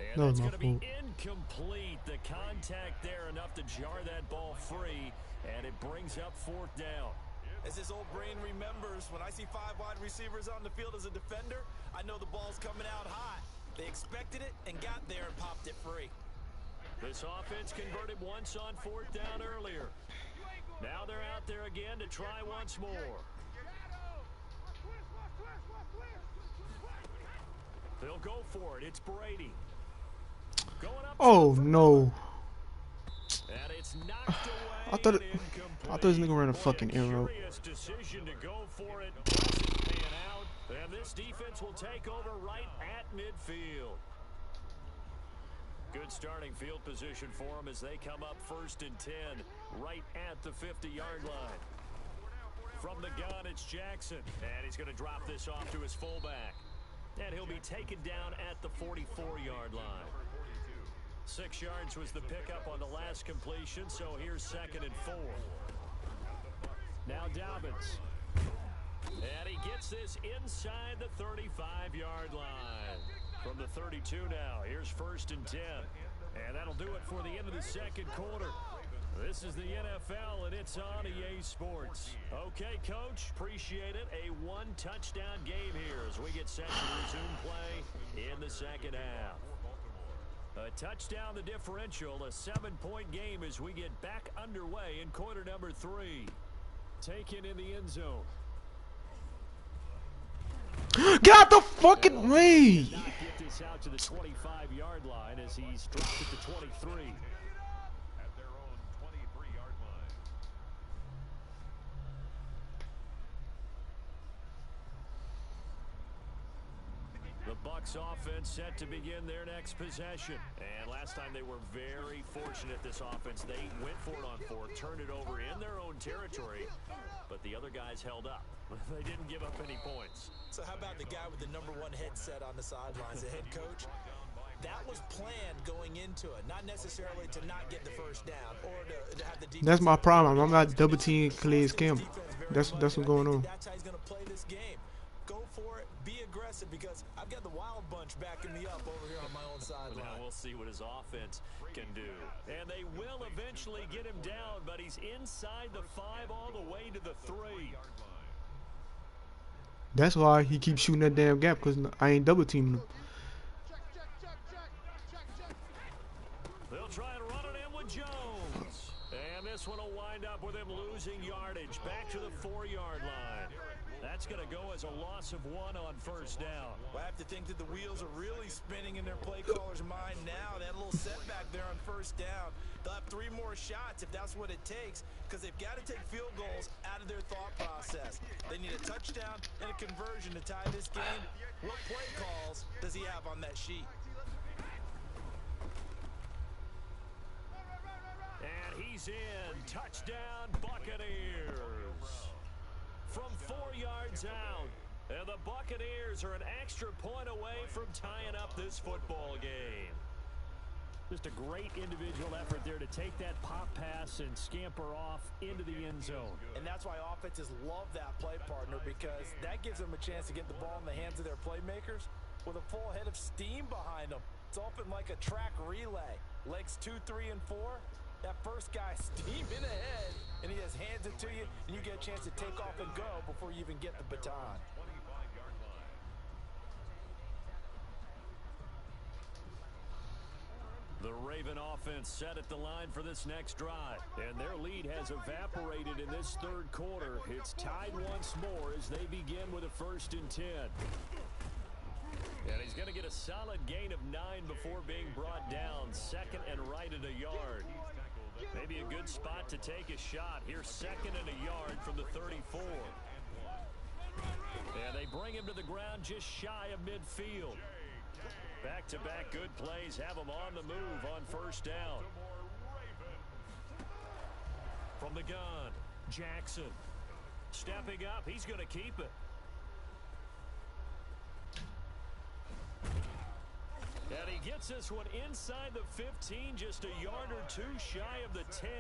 And that's going to be incomplete. The contact there enough to jar that ball free, and it brings up 4th down. As his old brain remembers, when I see 5 wide receivers on the field as a defender, I know the ball's coming out hot. They expected it and got there and popped it free. This offense converted once on 4th down earlier. Now they're out there again to try once more. They'll go for it. It's Brady. Going up. Oh no. And it's knocked away. I thought this nigga ran a fucking arrow. Decision to go for it. Doesn't pan out. And this defense will take over right at midfield. Good starting field position for them as they come up 1st and 10 right at the 50-yard line. From the gun, it's Jackson. And he's going to drop this off to his fullback. And he'll be taken down at the 44-yard line. 6 yards was the pickup on the last completion, so here's 2nd and 4. Now Dobbins. And he gets this inside the 35-yard line. From the 32 now, here's 1st and 10. And that'll do it for the end of the 2nd quarter. This is the NFL, and it's on EA Sports. Okay, Coach, appreciate it. A 1-touchdown game here as we get set to resume play in the 2nd half. A touchdown, the differential, a 7-point game as we get back underway in quarter number 3. Taken in the end zone. Get out the fucking way! Get this out to the 25-yard line as he's dropped it to 23. The Bucs offense set to begin their next possession. And last time they were very fortunate, this offense. They went for it on 4th, turned it over in their own territory, but the other guys held up. They didn't give up any points. So how about the guy with the #1 headset on the sidelines, the head coach? That was planned going into it, not necessarily to not get the first down or to have the defense. That's my problem. I'm not double teaming Calais Campbell. That's what's going on. That's how he's going to play this game. Go for it. Be aggressive because I've got the wild bunch backing me up over here on my own sideline. Now we'll see what his offense can do. And they will eventually get him down, but he's inside the 5 all the way to the 3. That's why he keeps shooting that damn gap, because I ain't double teaming him. They'll try and run it in with Jones. And this one will wind up with him losing yardage back to the 4-yard line. That's going to go as a loss of 1 on 1st down. Well, I have to think that the wheels are really spinning in their play caller's mind now. That little setback there on 1st down. They'll have 3 more shots if that's what it takes, because they've got to take field goals out of their thought process. They need a touchdown and a conversion to tie this game. What play calls does he have on that sheet? And he's in. Touchdown, Buccaneers. From 4 yards out. And the Buccaneers are an extra point away from tying up this football game. Just a great individual effort there to take that pop pass and scamper off into the end zone. And that's why offenses love that play, partner, because that gives them a chance to get the ball in the hands of their playmakers with a full head of steam behind them. It's often like a track relay. Legs 2, 3, and 4. That first guy steaming ahead, and he just hands it to you, and you get a chance to take off and go before you even get the baton. The Raven offense set at the line for this next drive, and their lead has evaporated in this third quarter. It's tied once more as they begin with a 1st and 10. And he's going to get a solid gain of 9 before being brought down. 2nd and right at a yard. Maybe a good spot to take a shot. Here's 2nd and a yard from the 34. And they bring him to the ground just shy of midfield. Back-to-back good plays have him on the move on 1st down. From the gun, Jackson. Stepping up, he's going to keep it. And he gets this one inside the 15, just a yard or 2 shy of the 10.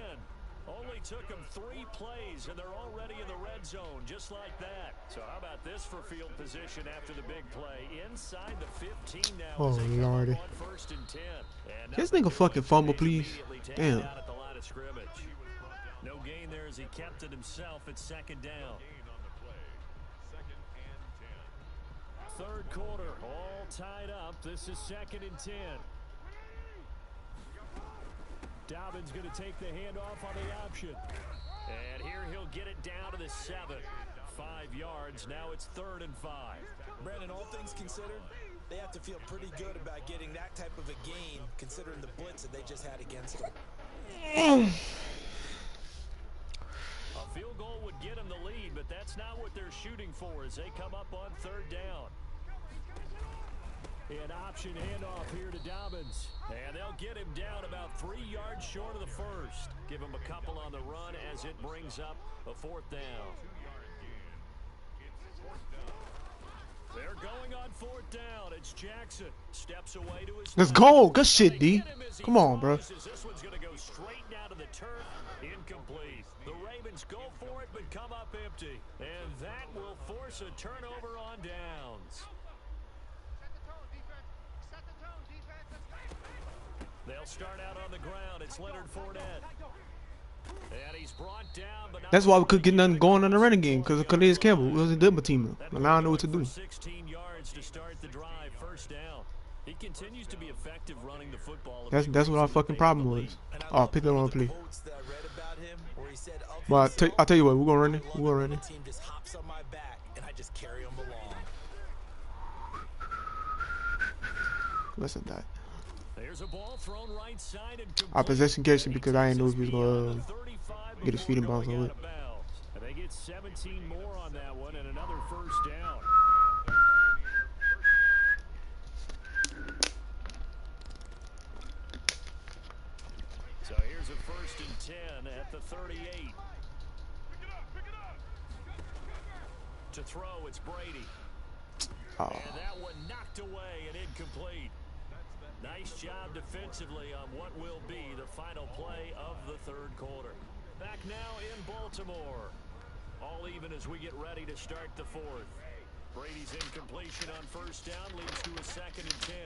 Only took him 3 plays, and they're already in the red zone, just like that. So how about this for field position after the big play? Inside the 15 now. Oh, Lordy. 1st and 10. And this nigga fucking fumble, please. Damn. At the line of scrimmage. No gain there as he kept it himself at 2nd down. 3rd quarter, all tied up. This is 2nd and 10. Dobbins going to take the handoff on the option. And here he'll get it down to the 7. 5 yards. Now it's 3rd and 5. Brandon, all things considered, they have to feel pretty good about getting that type of a gain, considering the blitz that they just had against them. A field goal would get them the lead, but that's not what they're shooting for as they come up on 3rd down. An option handoff here to Dobbins. And they'll get him down about 3 yards short of the 1st. Give him a couple on the run as it brings up a 4th down. They're going on 4th down. It's Jackson. Steps away to his Let's go. Good shit, D. Come on, bro. This one's going to go straight down to the turf. Incomplete. The Ravens go for it but come up empty. And that will force a turnover on downs. They'll start out on the ground. It's Leonard Fournette. And he's brought down, but that's why we could get nothing going on the running game, because of Calais Campbell. It was a double team. And now I know what to do. 16 yards to start the drive. 1st down. He continues to be effective running the football. That's what our fucking problem was. Oh, pick up on play. But I'll tell you what, we're gonna run it. We're gonna run it. Team just hops on my back, and I just carry them along. Listen to that. There's a ball thrown right side and I possession catch it because I didn't know if he was gonna get his feet in bounds on it. And they get 17 more on that one and another 1st down. So here's a 1st and 10 at the 38. To throw, it's Brady. Oh. And that one knocked away and incomplete. Nice job defensively on what will be the final play of the 3rd quarter. Back now in Baltimore. All even as we get ready to start the 4th. Brady's incompletion on 1st down leads to a 2nd and 10.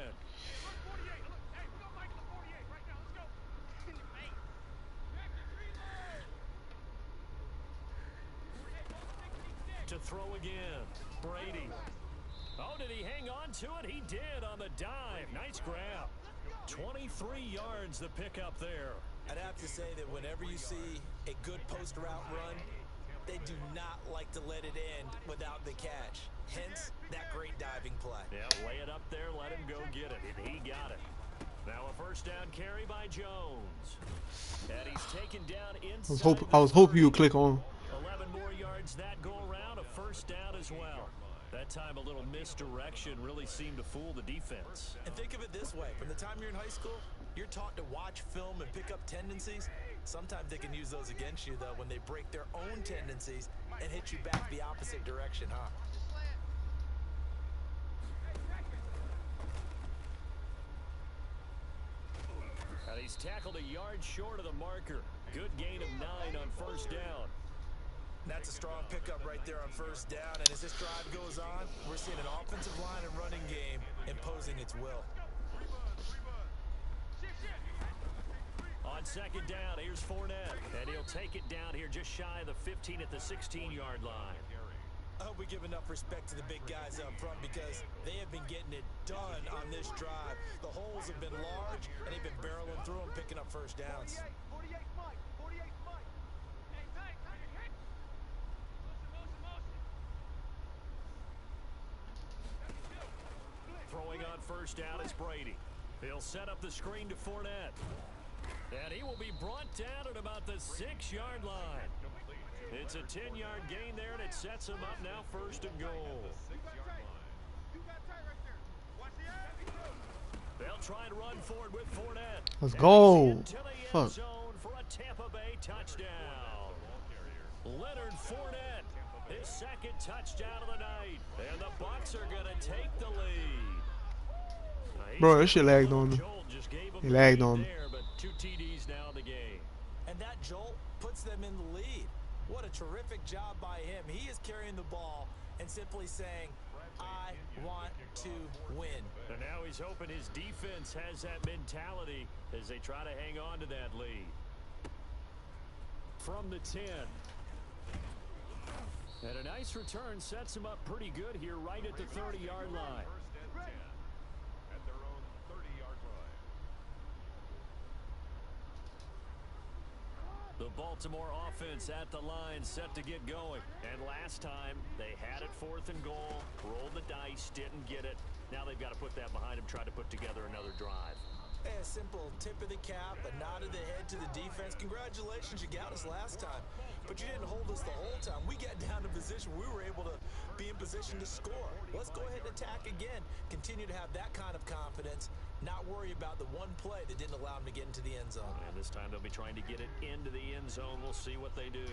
To throw again. Brady. Oh, did he hang on to it? He did on the dive. Nice grab. 23 yards the pickup there. I'd have to say that whenever you see a good post route run, they do not like to let it end without the catch. Hence, that great diving play. Yeah, lay it up there, let him go get it, and he got it. Now a 1st down carry by Jones. And he's taken down inside. I was hoping you would click on. 11 more yards that go around, a 1st down as well. That time a little misdirection really seemed to fool the defense. And think of it this way. From the time you're in high school, you're taught to watch film and pick up tendencies. Sometimes they can use those against you, though, when they break their own tendencies and hit you back the opposite direction, huh? And he's tackled a yard short of the marker. Good gain of 9 on first down. That's a strong pickup right there on first down. And as this drive goes on, we're seeing an offensive line and running game imposing its will. On second down, here's Fournette. And he'll take it down here just shy of the 15 at the 16-yard line. I hope we give enough respect to the big guys up front because they have been getting it done on this drive. The holes have been large, and they've been barreling through them, picking up first downs. 48 Mike. 48 Mike. Hey, tight, tight. Throwing on first down is Brady. He'll set up the screen to Fournette. And he will be brought down at about the 6-yard line. It's a 10-yard gain there, and it sets him up now first and goal. They'll try and run forward with Fournette. Let's go. Fuck. Zone for a Tampa Bay touchdown. Leonard Fournette, his second touchdown of the night. And the Bucs are going to take the lead. Bro, that shit lagged on me. He lagged on me. There, but 2 TDs now in the game. And that jolt puts them in the lead. What a terrific job by him. He is carrying the ball and simply saying, I want to win. And now he's hoping his defense has that mentality as they try to hang on to that lead. From the 10. And a nice return sets him up pretty good here right at the 30-yard line. At their own 30-yard line. The Baltimore offense at the line set to get going. And last time they had it 4th and goal, rolled the dice, didn't get it. Now they've got to put that behind them, try to put together another drive. Hey, a simple tip of the cap, a nod of the head to the defense. Congratulations, you got us last time. But you didn't hold us the whole time. We got down to position. We were able to be in position to score. Let's go ahead and attack again. Continue to have that kind of confidence. Not worry about the one play that didn't allow them to get into the end zone. And this time they'll be trying to get it into the end zone. We'll see what they do.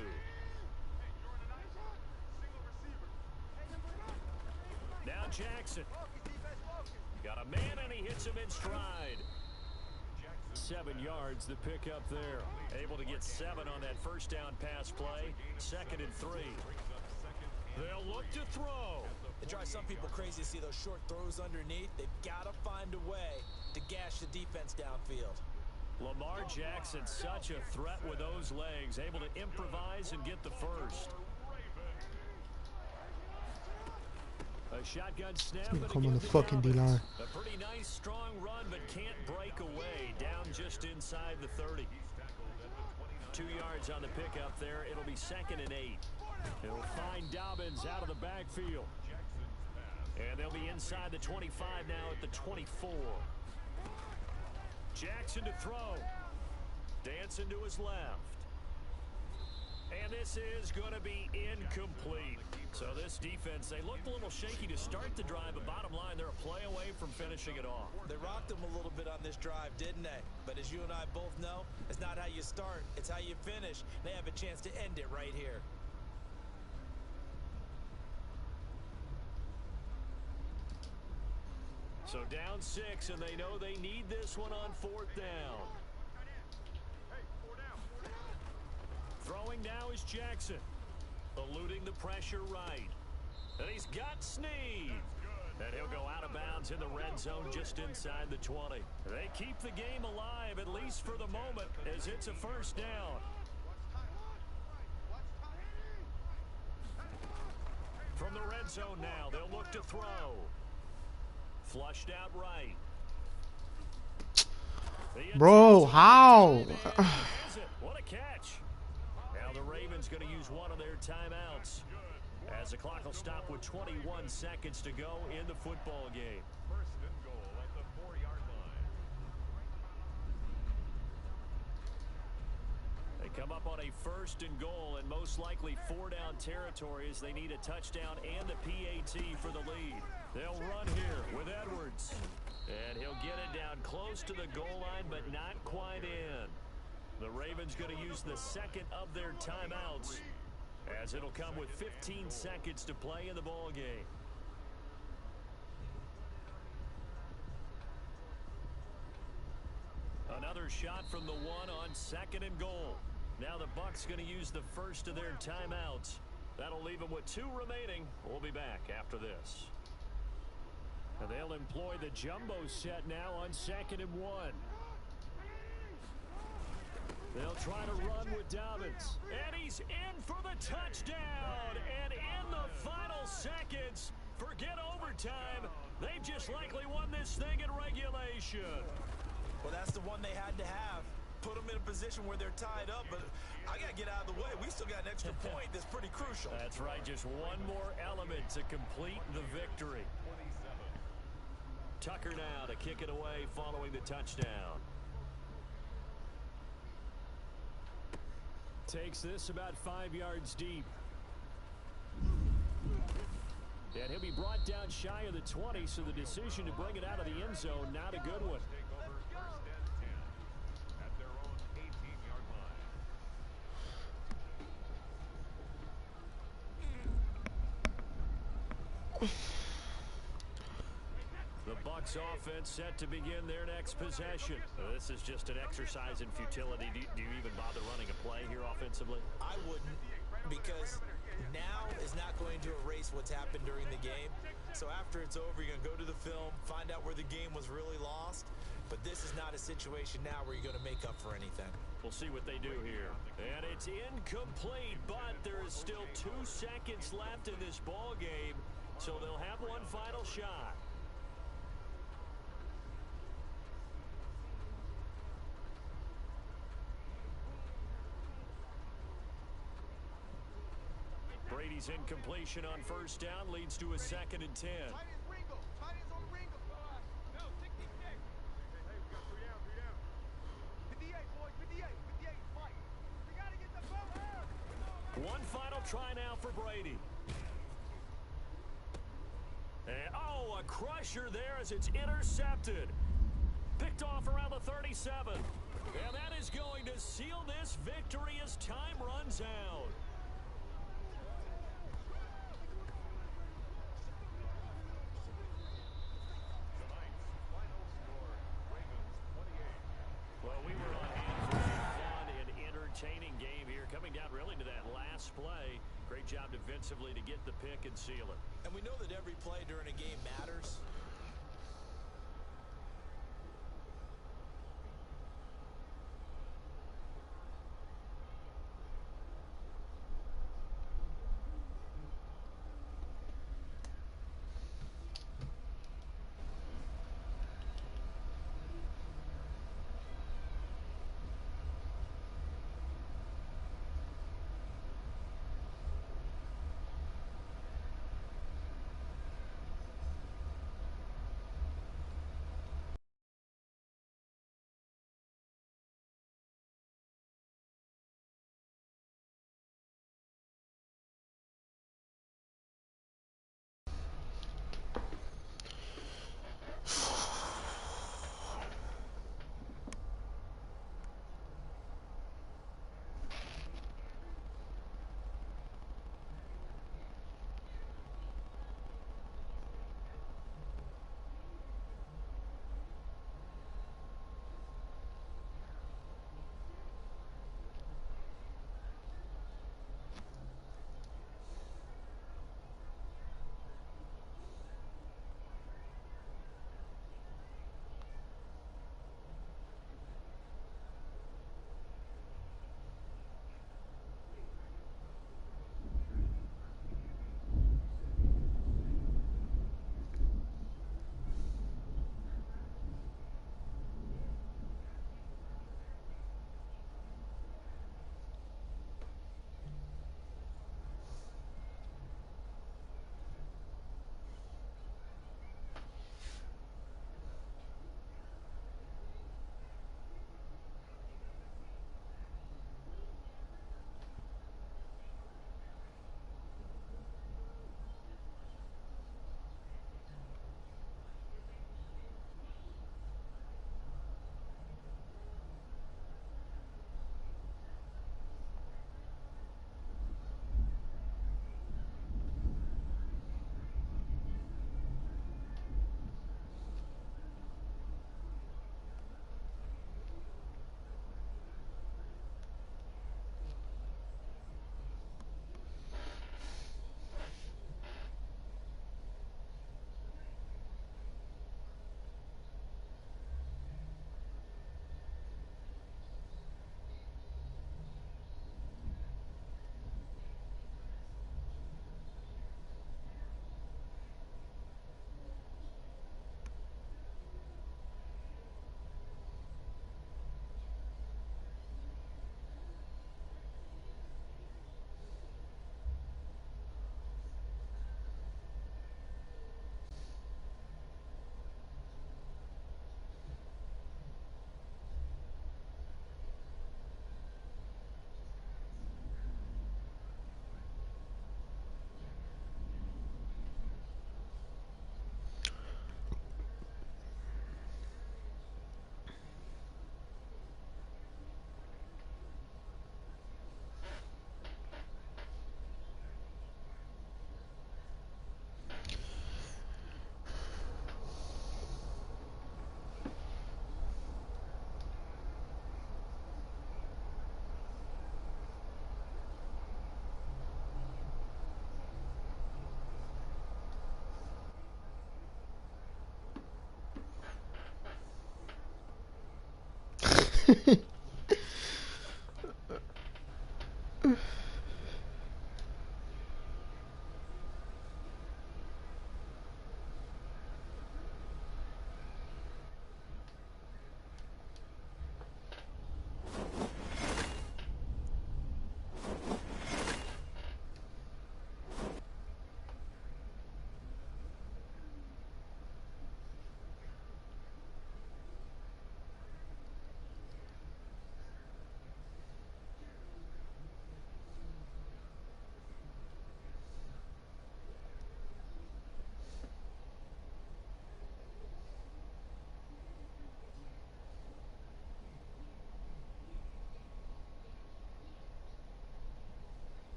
Now Jackson. Got a man and he hits him in stride. 7 yards the pick up there. Able to get 7 on that first down pass play. 2nd and 3. They'll look to throw. It drives some people crazy to see those short throws underneath. They've got to find a way to gash the defense downfield. Lamar Jackson, such a threat with those legs. Able to improvise and get the first. A shotgun snap. Come on the fucking D-line. A pretty nice strong run, but can't break away. Down just inside the 30. 2 yards on the pickup there. It'll be 2nd and 8. He'll find Dobbins out of the backfield. And they'll be inside the 25 now at the 24. Jackson to throw. Dancing to his left. And this is going to be incomplete. So this defense, they looked a little shaky to start the drive, but bottom line, they're a play away from finishing it off. They rocked them a little bit on this drive, didn't they? But as you and I both know, it's not how you start, it's how you finish. They have a chance to end it right here. So down 6, and they know they need this one on 4th down. Throwing now is Jackson. Eluding the pressure right. And he's got Snead. And he'll go out of bounds in the red zone just inside the 20. They keep the game alive, at least for the moment, as it's a first down. From the red zone now, they'll look to throw. Flushed out right. Bro, how? What a catch. Now the Ravens going to use one of their timeouts as the clock will stop with 21 seconds to go in the football game. 1st and goal at the 4-yard line. They come up on a 1st and goal and most likely 4-down territory as they need a touchdown and a PAT for the lead. They'll run here with Edwards. And he'll get it down close to the goal line, but not quite in. The Ravens going to use the 2nd of their timeouts as it'll come with 15 seconds to play in the ball game. Another shot from the one on 2nd and goal. Now the Bucks going to use the first of their timeouts. That'll leave them with 2 remaining. We'll be back after this. And they'll employ the jumbo set now on 2nd and 1. They'll try to run with Dobbins. And he's in for the touchdown. And in the final seconds, forget overtime. They've just likely won this thing in regulation. Well, that's the one they had to have. Put them in a position where they're tied up, but I got to get out of the way. We still got an extra point that's pretty crucial. That's right. Just one more element to complete the victory. Tucker now to kick it away following the touchdown. Takes this about 5 yards deep. And he'll be brought down shy of the 20, so the decision to bring it out of the end zone, not a good one. The Bucks offense set to begin their next possession. This is just an exercise in futility. Do you even bother running a play here offensively? I wouldn't, because now is not going to erase what's happened during the game. So after it's over, you're going to go to the film, find out where the game was really lost. But this is not a situation now where you're going to make up for anything. We'll see what they do here. And it's incomplete, but there is still 2 seconds left in this ball game. So they'll have one final shot. Brady's incompletion on 1st down leads to a 2nd and 10. Tight ends Ringo. Tight ends on the Ringo. No, 66. Hey, we got 3 down, 3 down. 58, boys, 58, 58, fight. We got to get the ball here. One final try now for Brady. And, oh, a crusher there as it's intercepted. Picked off around the 37. And that is going to seal this victory as time runs out. Well, we were on hand for a fun and entertaining game here, coming down really to that last play. Great job defensively to get the pick and seal it. And we know that every play during a game matters.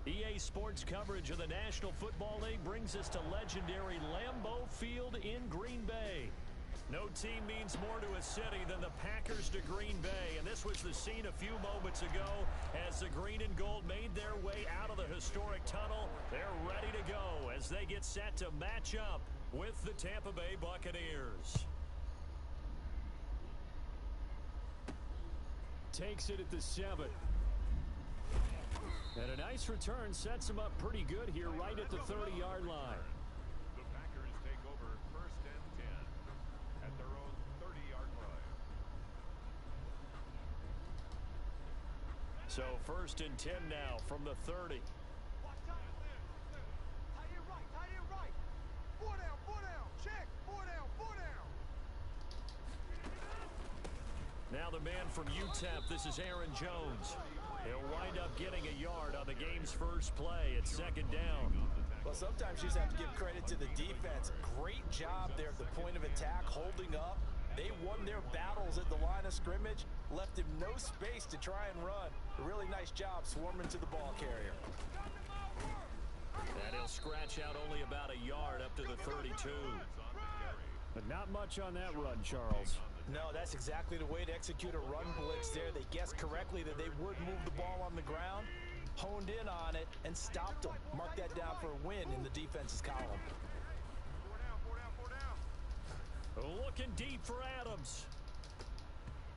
EA Sports coverage of the National Football League brings us to legendary Lambeau Field in Green Bay. No team means more to a city than the Packers to Green Bay, and this was the scene a few moments ago as the green and gold made their way out of the historic tunnel. They're ready to go as they get set to match up with the Tampa Bay Buccaneers. Takes it at the 7. And a nice return sets him up pretty good here right at the 30-yard line. The Packers take over 1st and 10 at their own 30-yard line. So 1st and 10 now from the 30. Tight end right. 4 down, check. 4 down. Now the man from UTEP, this is Aaron Jones. He'll wind up getting a yard on the game's first play at 2nd down. Well, sometimes you just have to give credit to the defense. Great job there at the point of attack, holding up. They won their battles at the line of scrimmage, left him no space to try and run. A really nice job swarming to the ball carrier. And he'll scratch out only about a yard up to the 32. But not much on that run, Charles. No, that's exactly the way to execute a run blitz there. They guessed correctly that they would move the ball on the ground, honed in on it, and stopped them. Mark that down for a win in the defense's column. 4 down. Looking deep for Adams.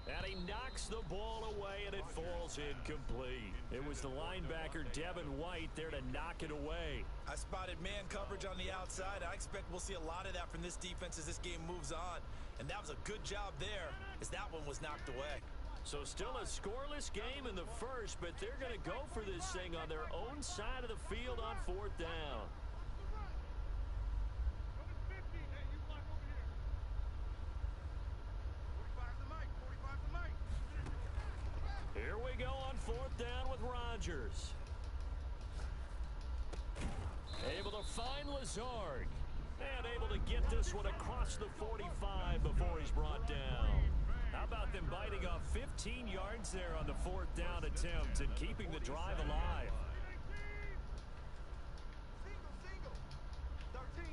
And he knocks the ball away, and it falls incomplete. It was the linebacker, Devin White, there to knock it away. I spotted man coverage on the outside. I expect we'll see a lot of that from this defense as this game moves on. And that was a good job there as that one was knocked away. So still a scoreless game in the first, but they're going to go for this thing on their own side of the field on 4th down. Here we go on 4th down with Rodgers. Able to find Lazard. And able to get this one across the 45 before he's brought down. How about them biting off 15 yards there on the 4th down attempt and keeping the drive alive? Single. 13.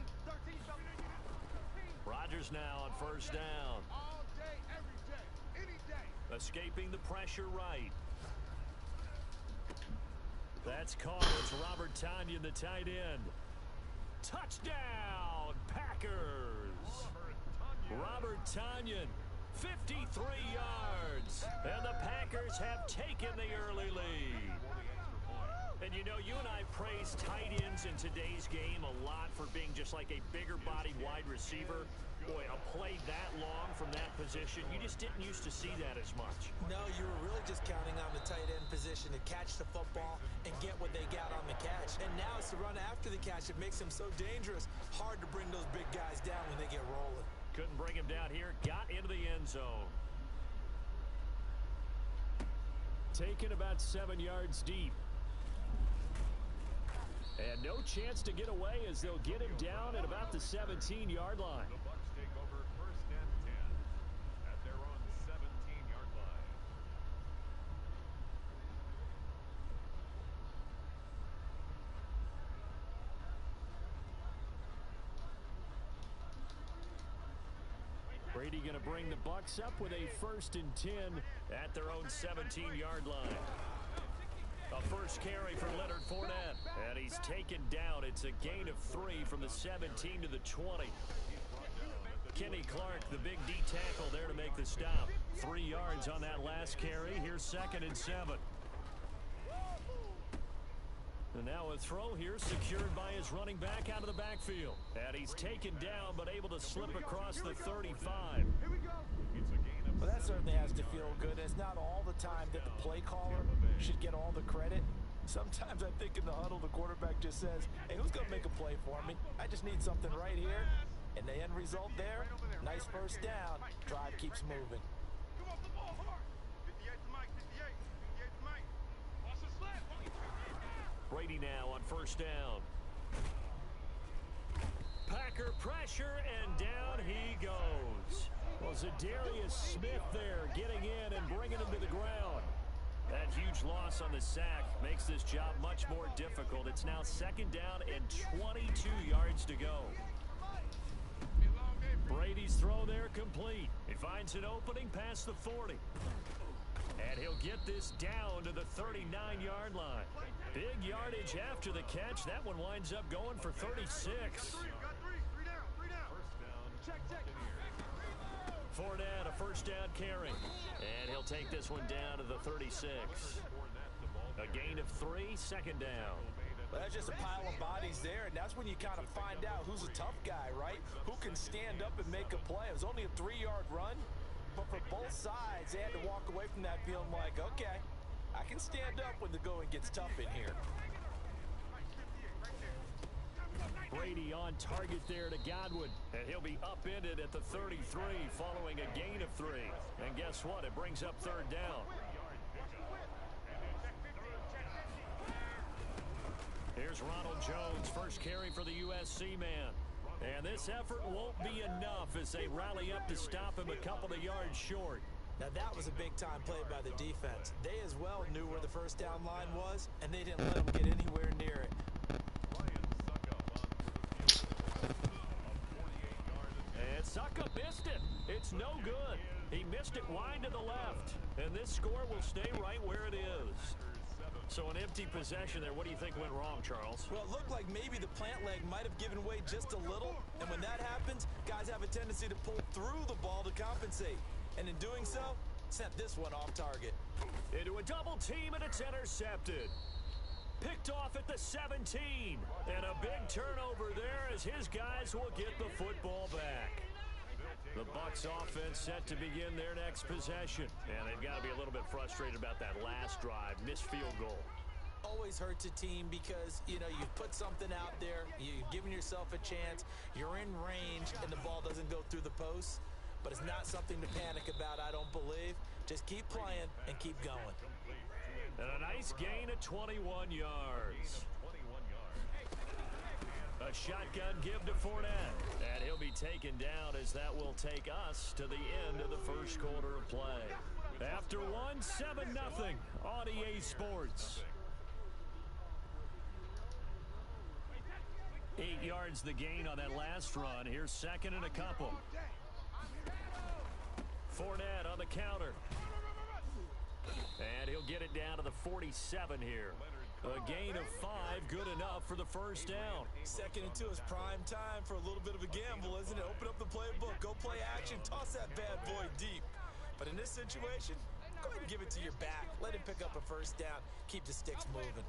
Rodgers now on 1st down. All day, every day, any day. Escaping the pressure right. That's caught. It's Robert Tonyan, the tight end. Touchdown, Packers. Robert Tonyan, 53 yards. And the Packers have taken the early lead. And you know, you and I praise tight ends in today's game a lot for being just like a bigger-bodied wide receiver. Boy, a play that long from that position, you just didn't used to see that as much. No, you were really just counting on the tight end position to catch the football and get what they got on the catch. And now it's the run after the catch that makes them so dangerous. Hard to bring those big guys down when they get rolling. Couldn't bring him down here. Got into the end zone. Taken about 7 yards deep. And no chance to get away as they'll get him down at about the 17-yard line. The Bucs take over 1st and 10 at their own 17-yard line. Brady going to bring the Bucs up with a 1st and 10 at their own 17-yard line. A first carry for Leonard Fournette, and he's taken down. It's a gain of 3 from the 17 to the 20. Kenny Clark, the big D tackle there to make the stop. 3 yards on that last carry. Here's 2nd and 7. And now a throw here secured by his running back out of the backfield. And he's taken down but able to slip across the 35. Well, that certainly has to feel good. It's not all the time that the play caller should get all the credit. Sometimes I think in the huddle, the quarterback just says, hey, who's going to make a play for me? I just need something right here. And the end result there, nice first down. Drive keeps moving. Come off the ball hard. 58 to Mike, 58. 58 to Mike. Watch the slap. Brady now on 1st down. Packer pressure, and down he goes. Well, Zadarius Smith there getting in and bringing him to the ground. That huge loss on the sack makes this job much more difficult. It's now 2nd down and 22 yards to go. Brady's throw there complete. He finds an opening past the 40. And he'll get this down to the 39-yard line. Big yardage after the catch. That one winds up going for 36. Got 3 down, 3 down. Check. Fournette, a 1st down carry. And he'll take this one down to the 36. A gain of 3, 2nd down. Well, that's just a pile of bodies there, and that's when you kind of find out who's a tough guy, right? Who can stand up and make a play. It was only a 3-yard run, but for both sides, they had to walk away from that feeling like, okay, I can stand up when the going gets tough in here. Brady on target there to Godwin, and he'll be upended at the 33 following a gain of 3. And guess what? It brings up 3rd down. Here's Ronald Jones, first carry for the USC man. And this effort won't be enough as they rally up to stop him a couple of yards short. Now that was a big-time play by the defense. They as well knew where the 1st down line was, and they didn't let them get anywhere near it. And Sucka missed it. It's no good. He missed it wide to the left. And this score will stay right where it is. So an empty possession there. What do you think went wrong, Charles? Well, it looked like maybe the plant leg might have given way just a little. And when that happens, guys have a tendency to pull through the ball to compensate. And in doing so, sent this one off target. Into a double team, and it's intercepted. Picked off at the 17. And a big turnover there as his guys will get the football back. The Bucs offense set to begin their next possession. And they've got to be a little bit frustrated about that last drive. Missed field goal. Always hurts a team because, you know, you put something out there, you've given yourself a chance, you're in range, and the ball doesn't go through the posts. But it's not something to panic about, I don't believe. Just keep playing and keep going. And a nice gain of 21 yards. A shotgun give to Fournette. And he'll be taken down as that will take us to the end of the first quarter of play. After one, 7-0 on EA Sports. 8 yards the gain on that last run. Here's 2nd and a couple. Fournette on the counter. And he'll get it down to the 47 here. A gain of 5, good enough for the first down. 2nd and 2 is prime time for a little bit of a gamble, isn't it? Open up the playbook, go play action, toss that bad boy deep. But in this situation, go ahead and give it to your back. Let him pick up a first down. Keep the sticks moving.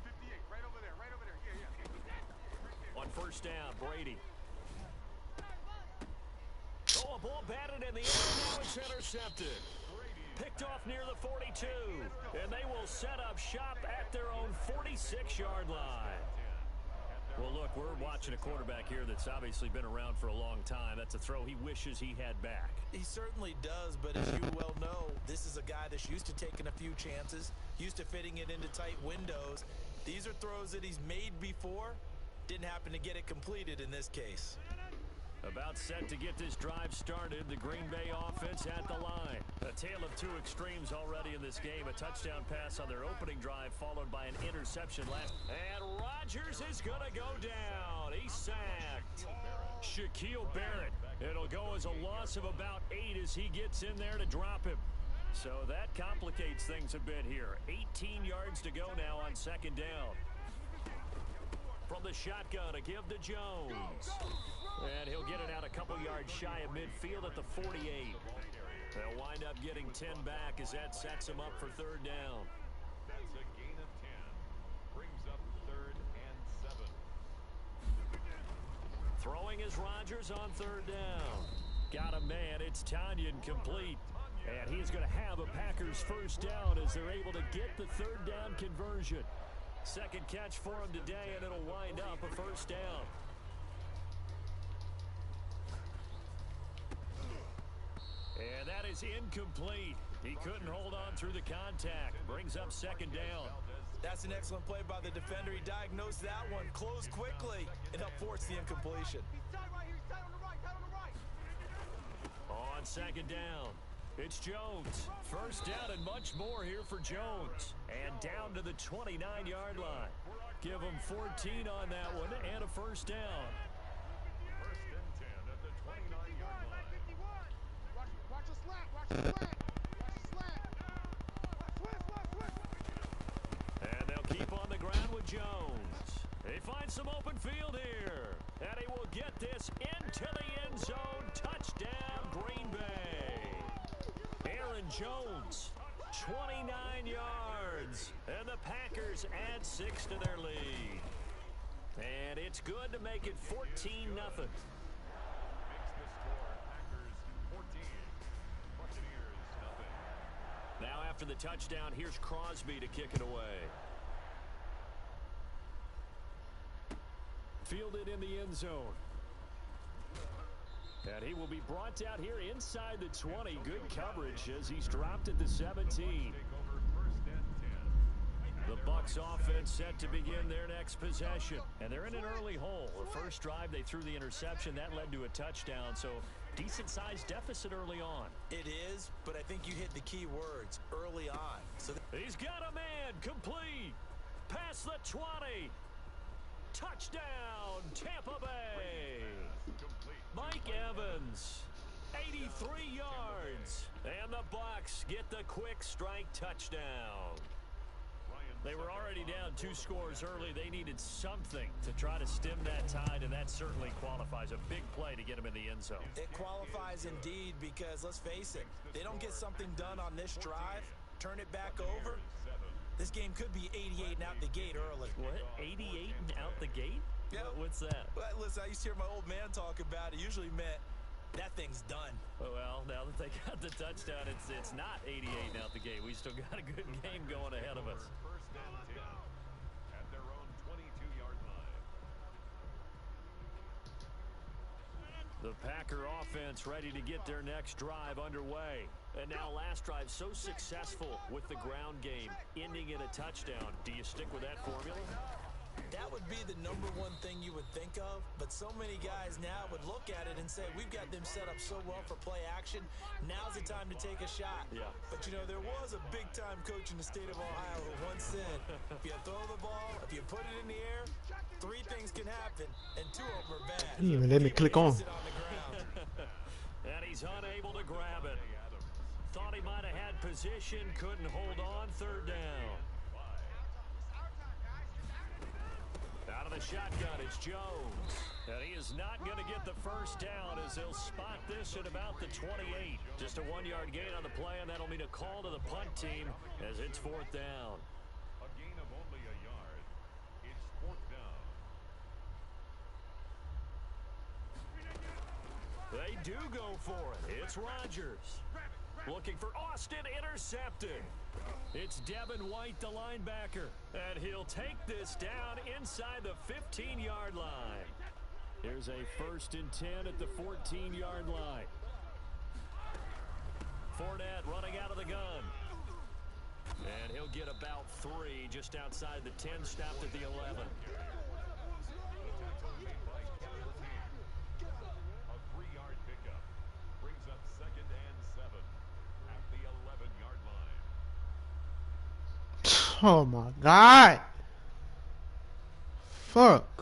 58, right over there, yeah. On 1st down, Brady. Oh, a ball batted in the air, now it's intercepted. Picked off near the 42, and they will set up shop at their own 46-yard line. Well, look, we're watching a quarterback here that's obviously been around for a long time. That's a throw he wishes he had back. He certainly does, but as you well know, this is a guy that's used to taking a few chances, used to fitting it into tight windows. These are throws that he's made before. Didn't happen to get it completed in this case. About set to get this drive started. The Green Bay offense at the line. A tale of two extremes already in this game. A touchdown pass on their opening drive, followed by an interception last. And Rodgers is going to go down. He's sacked. Shaquille Barrett. It'll go as a loss of about 8 as he gets in there to drop him. So that complicates things a bit here. 18 yards to go now on second down. From the shotgun, a give to Jones. And he'll get it out a couple yards shy of midfield at the 48. They'll wind up getting 10 back as that sets him up for third down. That's a gain of 10. Brings up 3rd and 7. Throwing is Rodgers on third down. Got a man. It's Tanyan complete. And he's going to have a Packers first down as they're able to get the third down conversion. Second catch for him today, and it'll wind up a first down. And that is incomplete. He couldn't hold on through the contact. Brings up second down. That's an excellent play by the defender. He diagnosed that one, closed quickly, and helped force the incompletion. On second down, it's Jones. First down and much more here for Jones. And down to the 29-yard line. Give him 14 on that one and a first down. 1st and 10 at the 29-yard line. Watch the slant. Watch the slant. And they'll keep on the ground with Jones. They find some open field here. And he will get this into the end zone. Touchdown, Green Bay. Aaron Jones, 29 yards. And the Packers add 6 to their lead. And it's good to make it 14-0. Makes the score Packers 14. Buccaneers nothing. Now after the touchdown, here's Crosby to kick it away. Fielded in the end zone. And he will be brought out here inside the 20. Good coverage as he's dropped at the 17. Take over 1st and 10. The Bucs offense set to begin their next possession. And they're in an early hole. The first drive, they threw the interception. That led to a touchdown. So decent-sized deficit early on. It is, but I think you hit the key words, early on. So He's got a man, complete. Past the 20. Touchdown, Tampa Bay. Mike Evans, 83 yards. And the Bucs get the quick strike touchdown. They were already down 2 scores early. They needed something to try to stem that tide, and that certainly qualifies. A big play to get them in the end zone. it qualifies indeed because, let's face it, they don't get something done on this drive, turn it back over, this game could be 88 and out the gate early. What? 88 and out the gate? Yeah. What's that? Well, listen, I used to hear my old man talk about it. Usually meant that thing's done. Well, now that they got the touchdown, it's not 88 and out the gate. We still got a good game going ahead of us. 1st and 10 at their own 22-yard line. The Packer offense ready to get their next drive underway. And now last drive so successful with the ground game, ending in a touchdown. Do you stick with that formula? That would be the #1 thing you would think of, but so many guys now would look at it and say, we've got them set up so well for play action, now's the time to take a shot. Yeah. But, you know, there was a big-time coach in the state of Ohio who once said, if you throw the ball, if you put it in the air, 3 things can happen, and 2 of them are bad. Didn't even let me click on. And he's unable to grab it. Thought he might have had position, couldn't hold on, third down. Out of the shotgun, it's Jones. And he is not going to get the first down as they'll spot this at about the 28. Just a 1-yard gain on the play, and that'll mean a call to the punt team as it's 4th down. A gain of only a yard. It's 4th down. They do go for it. It's Rodgers. Looking for Austin, intercepted. It's Devin White, the linebacker, and he'll take this down inside the 15-yard line. Here's a 1st and 10 at the 14-yard line. Fournette running out of the gun. And he'll get about 3 just outside the 10, stopped at the 11. A 3-yard pickup brings up 2nd and 7 at the 11-yard line. Oh my God. Fuck.